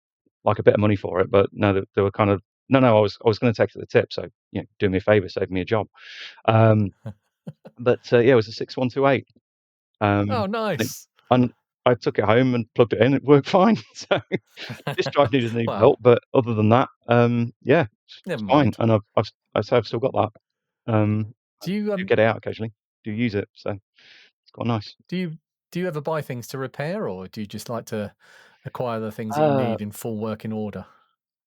like a bit of money for it, but no, they were kind of no. I was going to take it to the tip, so do me a favor, save me a job. Um, but yeah, it was a 6128. Oh, And, nice. and I took it home and plugged it in. It worked fine. So this drive needed a new Well, belt, but other than that, yeah, never it's fine. mind. And I've still got that. I Do you do get it out occasionally. Do use it, so it's quite nice. do you do you ever buy things to repair, or do you just like to acquire the things that you Uh, need in full working order?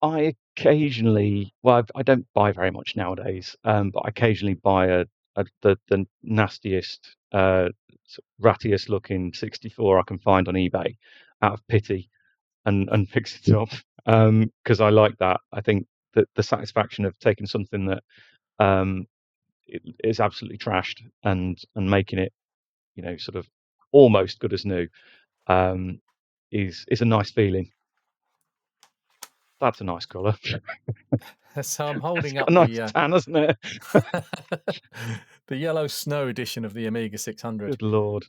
I occasionally, well, I don't buy very much nowadays, but I occasionally buy the nastiest, rattiest looking 64 I can find on eBay out of pity, and fix it up, because I like that. I think that the satisfaction of taking something that um, is absolutely trashed and making it, sort of almost good as new, um, is a nice feeling. That's a nice colour. So I'm It's holding got a up nice tan, hasn't it? the yellow snow edition of the Amiga 600. Good lord.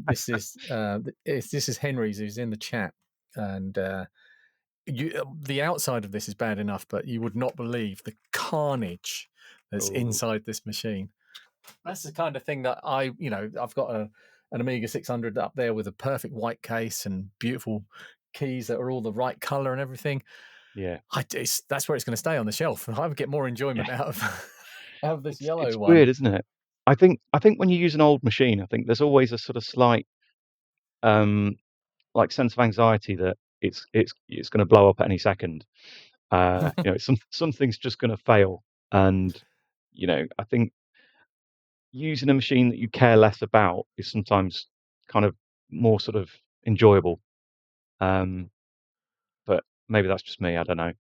This is Henry's, who's in the chat, and the outside of this is bad enough, but you would not believe the carnage that's Oh, inside this machine. That's the kind of thing that I've got an Amiga 600 up there with a perfect white case and beautiful keys that are all the right color and everything. yeah. That's where it's going to stay on the shelf, and I would get more Yeah. enjoyment out of out of this It's yellow one. weird, isn't it? I think when you use an old machine, I think there's always a sort of slight, um, like, sense of anxiety that it's gonna blow up at any second. Something's just gonna fail, and, I think using a machine that you care less about is sometimes kind of more sort of enjoyable. Um, but maybe that's just me, I don't know.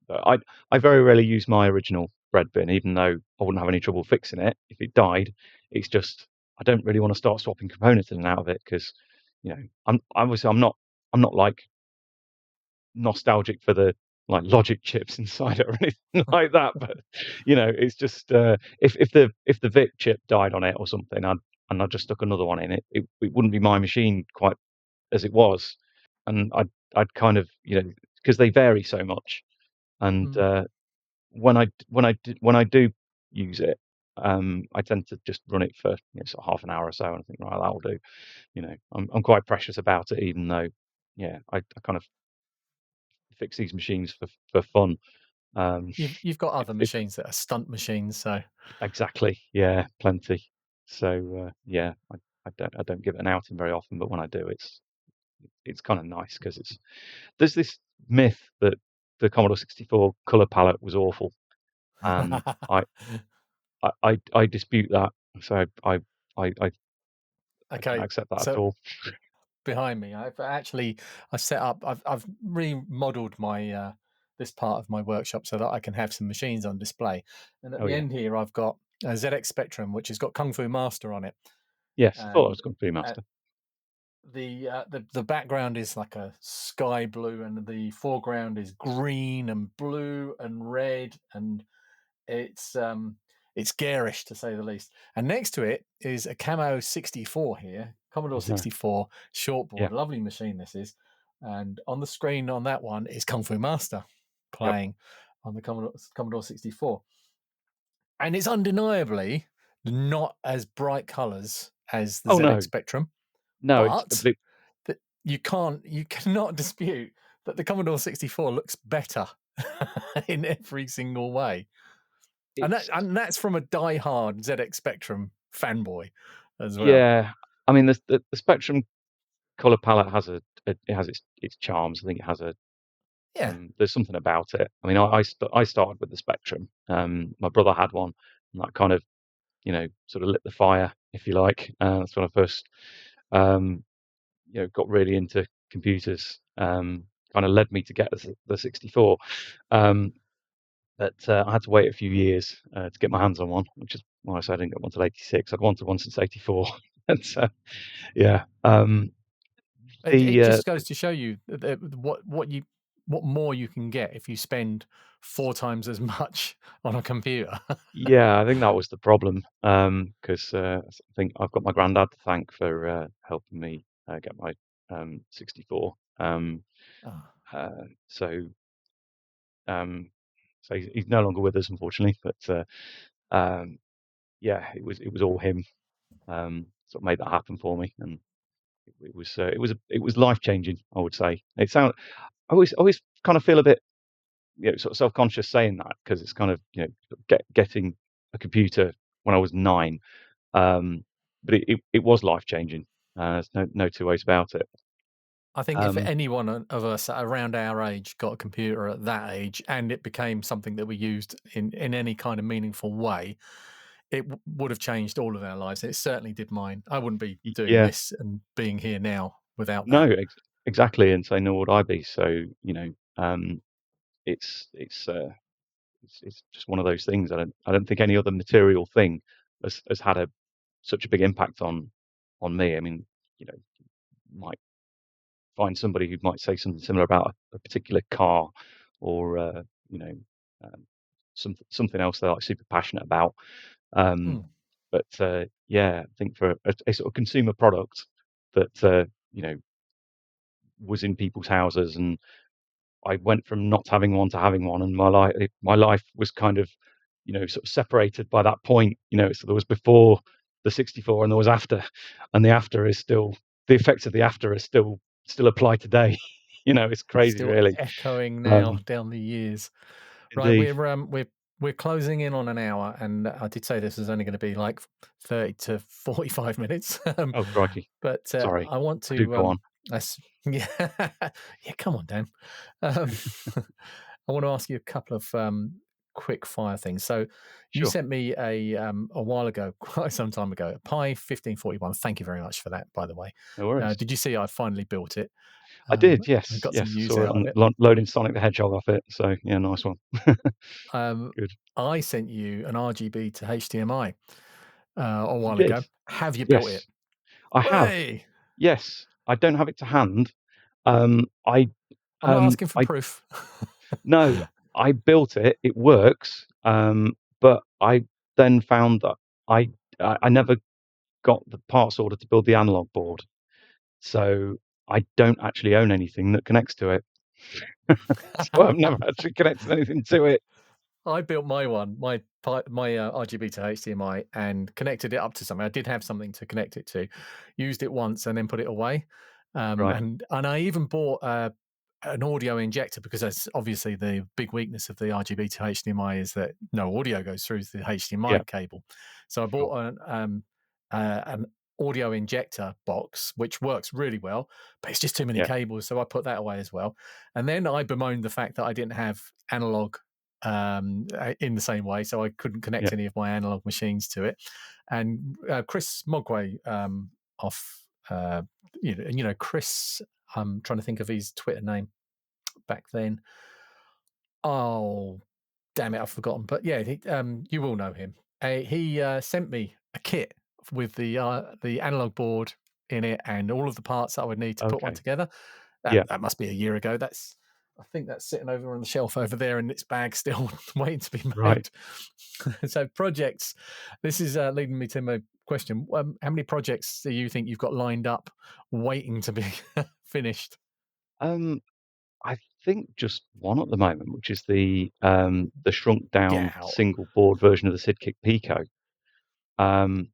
But I very rarely use my original bread bin, even though I wouldn't have any trouble fixing it if it died. It's just I don't really want to start swapping components in and out of it because, I'm not like nostalgic for the like logic chips inside it or anything like that. But it's just if the Vic chip died on it or something, I just stuck another one in it. It wouldn't be my machine quite as it was, and I'd kind of, because they vary so much, and Mm. when I do use it, I tend to just run it for sort of half an hour or so, and I think, right, that'll do. I'm quite precious about it, even though, yeah, I kind of fix these machines for fun. Um, You've got other if machines that are stunt machines, so exactly, yeah, plenty. So yeah, I don't give it an outing very often, but when I do, it's kind of nice because there's this myth that the Commodore 64 color palette was awful, and I dispute that. So I can't okay. accept that at So all. behind me, I set up. I've remodeled my this part of my workshop so that I can have some machines on display. And at Oh the yeah, end here, I've got a ZX Spectrum, which has got Kung Fu Master on it, yes, I thought I was and going to be uh, master. the background is like a sky blue, and the foreground is green and blue and red, and it's it's garish to say the least. And next to it is a Camo 64 here, Commodore Uh-huh. 64 Yeah, shortboard. Lovely machine this is. And on the screen on that one is Kung Fu Master yep. playing on the Commodore 64. And it's undeniably not as bright colors as the Oh ZX no, Spectrum, no, but that you cannot dispute that the Commodore 64 looks better in every single way. it's And that's from a die-hard ZX Spectrum fanboy as well. yeah. I mean, the Spectrum color palette it has its charms. I think it has Yeah. there's something about it. I mean, I started with the Spectrum. My brother had one, and that kind of sort of lit the fire, if you like. That's when I first um, got really into computers. Kind of led me to get the 64. Um, but I had to wait a few years to get my hands on one, which is why I said I didn't get one till '86. I'd wanted one since '84. And so, yeah. It The just goes to show you what more you can get if you spend 4 times as much on a computer. Yeah, I think that was the problem, because I think I've got my granddad to thank for helping me get my 64. Oh, Uh, so um, so he's no longer with us, unfortunately. But yeah, it was all him. Sort of made that happen for me, and it was life changing. I would say I always kind of feel a bit sort of self conscious saying that, because it's kind of getting a computer when I was 9. Um, but it was life changing. There's no two ways about it. I think if Um, any one of us around our age got a computer at that age and it became something that we used in any kind of meaningful way, it would have changed all of our lives. It certainly did mine. I wouldn't be doing yeah, this and being here now without no, that. exactly, and so nor would I be. So um, it's it's, uh, it's just one of those things. I don't think any other material thing has had such a big impact on me. I mean, you know, might find somebody who might say something similar about a particular car, or you know, um, something else they're like super passionate about. Um, Mm. but yeah, I think for a sort of consumer product that you know was in people's houses, and I went from not having one to having one, and my life was kind of sort of separated by that point. So there was before the 64, and there was after, and the after is still the effects of the after is still apply today. It's crazy, Still really. echoing now Um, down the years. Right, indeed. we're closing in on an hour, and I did say this is only going to be like 30 to 45 minutes. Oh crikey! But Sorry. I want I do to go on. yeah, yeah. Come on, Dan. Um, I want to ask you a couple of quick fire things. So, you Sure. sent me a while ago, quite some time ago, a Pi 1541. Thank you very much for that, by the way. No worries. Did you see I finally built it? I did. I Yes. got some Yes. I use saw it out of on it. loading Sonic the Hedgehog off it. So yeah, nice one. Um, Good. I sent you an RGB to HDMI a You while did. ago. Have you built it? Yes, I have. Hey, Yes, I don't have it to hand. Um, I I'm not asking for I proof. no, I built it. It works. But I then found that I never got the parts order to build the analog board. So I don't actually own anything that connects to it, so I've never actually connected anything to it. I built my one, my RGB to HDMI, and connected it up to something. I did have something to connect it to, used it once, and then put it away. Right. And I even bought an audio injector, because that's obviously the big weakness of the RGB to HDMI, is that no audio goes through the Yeah. HDMI cable. So I Sure. bought an audio injector box, which works really well, but it's just too many Yeah. cables. So I put that away as well. And then I bemoaned the fact that I didn't have analog in the same way, so I couldn't Yeah. connect any of my analog machines to it. And Chris Mogwai off, Chris. I'm trying to think of his Twitter name back then. Oh, damn it, I've forgotten. But yeah, you will know him. He sent me a kit with the analog board in it and all of the parts that I would need to put one Okay. together. Yeah. That must be a year ago. I think that's sitting over on the shelf over there in its bag, still waiting to be Right. made. So projects. This is leading me to my question. How many projects do you think you've got lined up, waiting to be finished? Um, I think just one at the moment, which is the shrunk Get down out. single board version of the Sidkick Pico. Um,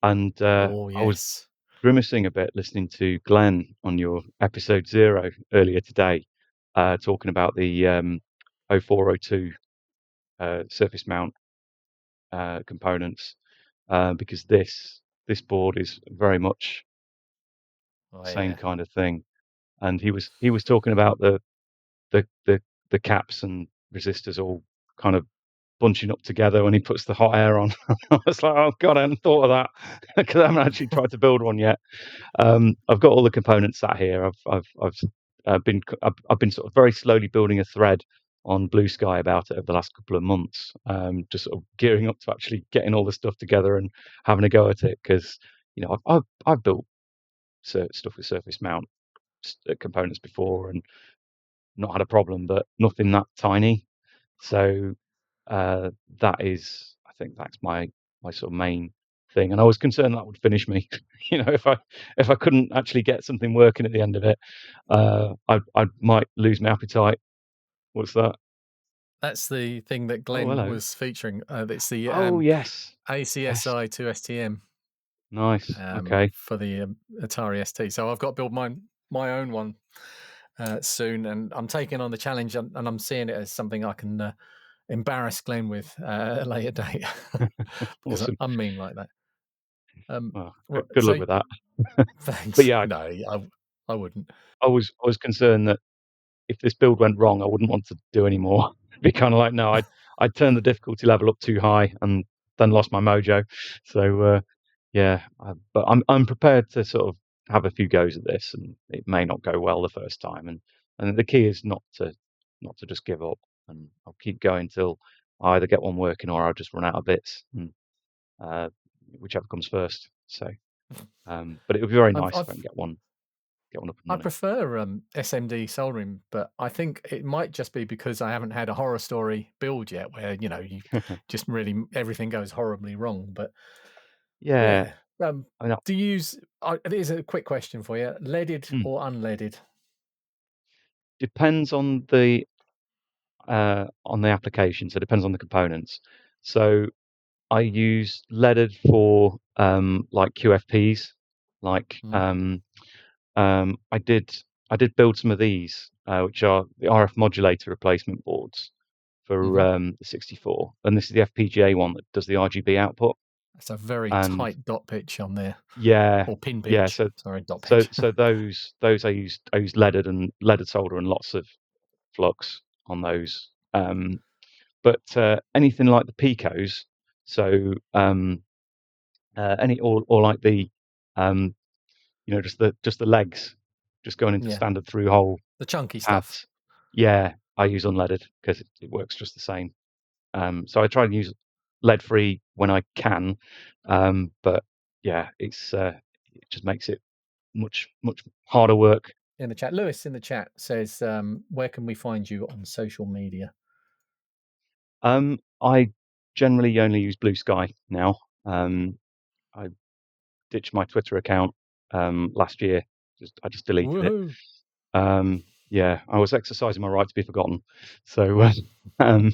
and Oh I was yes. grimacing a bit listening to Glenn on your episode 0 earlier today, talking about the 0402 surface mount components, because this board is very much Oh the same yeah. kind of thing. And he was talking about the the the caps and resistors all kind of bunching up together when he puts the hot air on. I was like, oh god, I hadn't thought of that because I haven't actually tried to build one yet. I've got all the components sat here. I've been sort of very slowly building a thread on BlueSky about it over the last couple of months, just sort of gearing up to actually getting all the stuff together and having a go at it, because I've built stuff with surface mount components before and not had a problem, but nothing that tiny. So uh, I think that's my sort of main thing. And I was concerned that would finish me. If I couldn't actually get something working at the end of it, I might lose my appetite. What's that? That's the thing that Oh, Glenn hello. was featuring. It's the Oh, yes. Yes. ACSI to STM Nice. Okay. for the Atari ST. So I've got to build my own one soon, and I'm taking on the challenge, and I'm seeing it as something I can embarrass Glenn with at a later date, because Awesome. I'm mean like that. Well, good luck So with that. But thanks. yeah, No, I wouldn't. I was concerned that if this build went wrong, I wouldn't want to do any more. It'd be kind of like, no, I'd turned the difficulty level up too high and then lost my mojo. So yeah, but I'm prepared to sort of have a few goes at this, and it may not go well the first time. And the key is not to just give up, and I'll keep going till I either get one working or I'll just run out of bits, and uh, whichever comes first. So, but it would be very I've, nice if I I've can get one up and I running. prefer SMD soldering, but I think it might just be because I haven't had a horror story build yet, where you just really everything goes horribly wrong. But Yeah, yeah, I mean, do you use? Here's a quick question for you: leaded mm, or unleaded? depends on the application. So it depends on the components. So I use leaded for like QFPs. Like Mm. I did build some of these, which are the RF modulator replacement boards for Hmm. the 64, and this is the FPGA one that does the RGB output. That's a very And tight dot pitch on there, yeah, or pin yeah. pitch. So Sorry, dot so pitch. so those I used leaded solder and lots of flux on those. But anything like the Picos, so any or like the um, just the legs, just going into Yeah, standard through hole the chunky stuff. pads. Yeah, I use unleaded because it works just the same. So I try and use lead free when I can, but yeah, it just makes it much harder work. In the chat, Lewis in the chat says, "Where can we find you on social media?" I generally only use BlueSky now. I ditched my Twitter account last year, I just deleted it. Woohoo! Yeah, I was exercising my right to be forgotten. So um,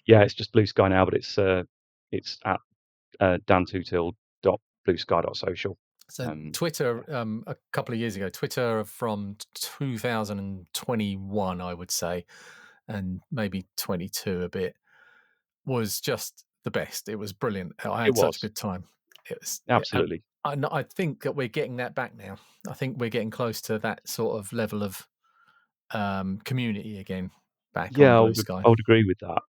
yeah, it's just Blue Sky now, but it's at Dan Tootill .bluesky.social. So Yeah, Twitter, a couple of years ago, Twitter from 2021, I would say, and maybe 22 a bit, was just the best. It was brilliant. I it had such a was good time. It was, absolutely. I think that we're getting that back now. I think we're getting close to that sort of level of community again back on Yeah, Blue Sky. I would agree with that.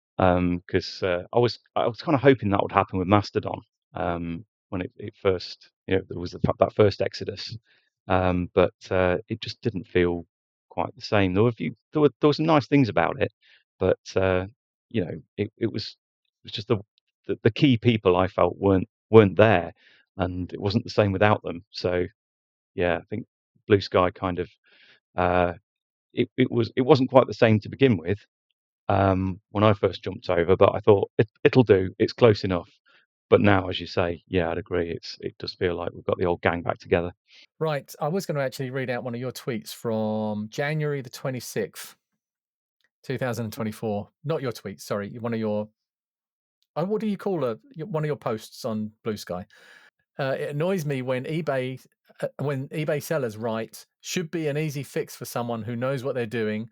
Because I was kind of hoping that would happen with Mastodon when it first, there was that first exodus, but it just didn't feel quite the same. There were some nice things about it, but it was just the key people I felt weren't there, and it wasn't the same without them. So yeah, I think Blue Sky kind of uh, it wasn't quite the same to begin with when I first jumped over, but I thought it'll do. It's close enough. But now, as you say, yeah, I'd agree. It does feel like we've got the old gang back together. Right. I was going to actually read out one of your tweets from January the 26th, 2024. Not your tweet, sorry. One of your, what do you call one of your posts on Blue Sky? It annoys me when eBay sellers write should be an easy fix for someone who knows what they're doing,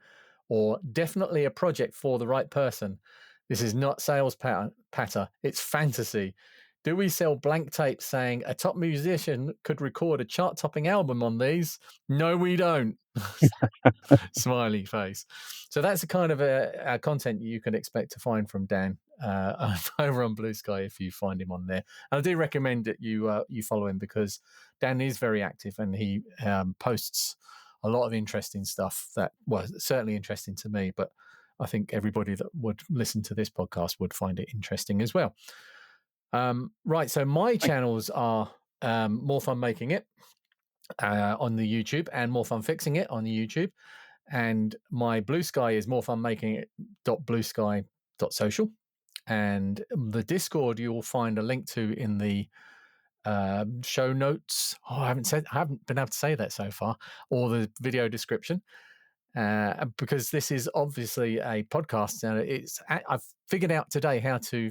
or definitely a project for the right person. This is not sales patter, it's fantasy. Do we sell blank tapes saying a top musician could record a chart-topping album on these? No, we don't. Smiley face. So that's the kind of a content you can expect to find from Dan over on Blue Sky if you find him on there. And I do recommend that you follow him because Dan is very active and he posts a lot of interesting stuff that was certainly interesting to me, but I think everybody that would listen to this podcast would find it interesting as well. Right, so my Thank channels are More Fun Making It on the YouTube and More Fun Fixing It on the YouTube. And my Blue Sky is More Fun Making It .bluesky.social. And the Discord you'll find a link to in the show notes. Oh, I haven't been able to say that so far, or the video description. Because this is obviously a podcast, and I've figured out today how to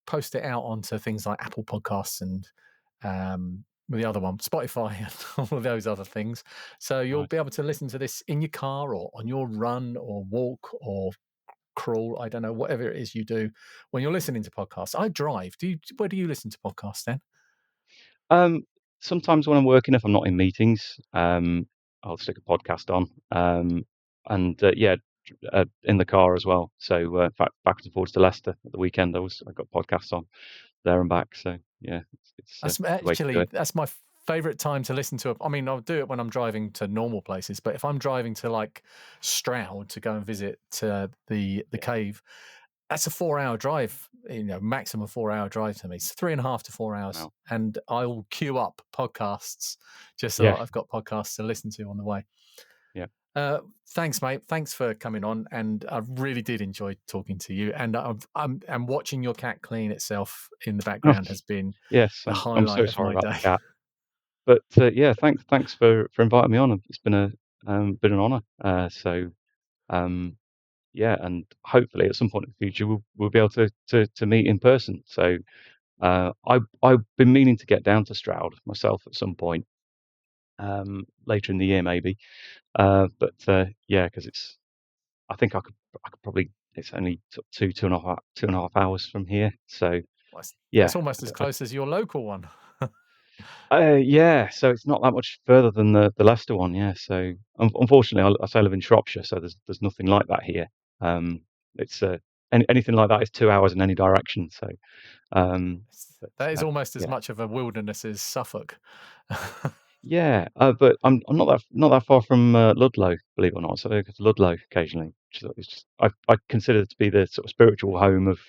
post it out onto things like Apple Podcasts and with the other one, Spotify, and all of those other things. So you. you'll Nice. be able to listen to this in your car or on your run or walk or crawl. I don't know, whatever it is you do when you're listening to podcasts. I drive. Where do you listen to podcasts then? Um, Sometimes when I'm working, if I'm not in meetings, I'll stick a podcast on. And yeah, in the car as well. So in fact, backwards and forwards to Leicester at the weekend, I got podcasts on there and back. So yeah, it's That's the way to do actually it. that's my favorite time to listen to. I mean, I'll do it when I'm driving to normal places, but if I'm driving to like Stroud to go and visit the Yeah. cave, that's a 4 hour drive. Maximum 4 hour drive to me. It's 3.5 to 4 hours, Wow. and I'll queue up podcasts just so Yeah. I've got podcasts to listen to on the way. Yeah. Thanks, mate. Thanks for coming on, and I really did enjoy talking to you. And I'm watching your cat clean itself in the Oh, background has been yes. the I'm highlight so of sorry my about day. the cat. But yeah, thanks for inviting me on. It's been an honour. Um, yeah, and hopefully at some point in the future we'll be able to meet in person. So I've been meaning to get down to Stroud myself at some point later in the year maybe. But yeah, because I think I could probably it's only two and a half hours from here. So Well, yeah, that's almost as close as your local one. yeah, so it's not that much further than the Leicester one, yeah. So unfortunately, I say I live in Shropshire, so there's nothing like that here. It's anything like that is 2 hours in any direction. So, but That is almost as yeah, much of a wilderness as Suffolk. yeah. But I'm not that far from Ludlow, believe it or not. So I go to Ludlow occasionally, which is just I consider it to be the sort of spiritual home of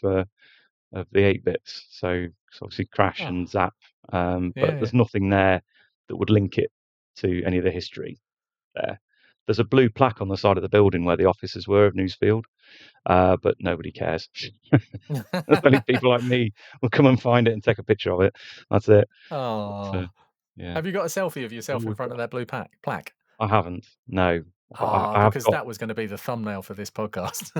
the 8 bits. So obviously Crash Oh, and Zap, but yeah. there's nothing there that would link it to any of the history there. There's a blue plaque on the side of the building where the offices were of Newsfield, but nobody cares. Only people like me will come and find it and take a picture of it. That's it. But, Oh, yeah, have you got a selfie of all yourself in we've front got. of that blue plaque? I haven't. No, but I have Because got. that was going to be the thumbnail for this podcast.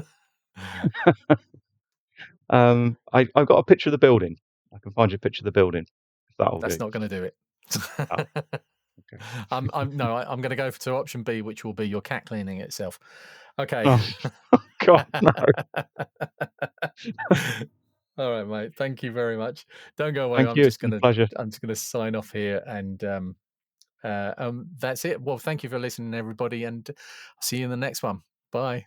I've got a picture of the building. I can find you a picture of the building, if that'll That's do. not going to do it. Oh, okay. I'm going to go to option B, which will be your cat cleaning itself. Okay. Oh, God, no. All right, mate. Thank you very much. Don't go away. Thank you. It's been a pleasure. I'm just gonna sign off here, and that's it. Well, thank you for listening, everybody, and I'll see you in the next one. Bye.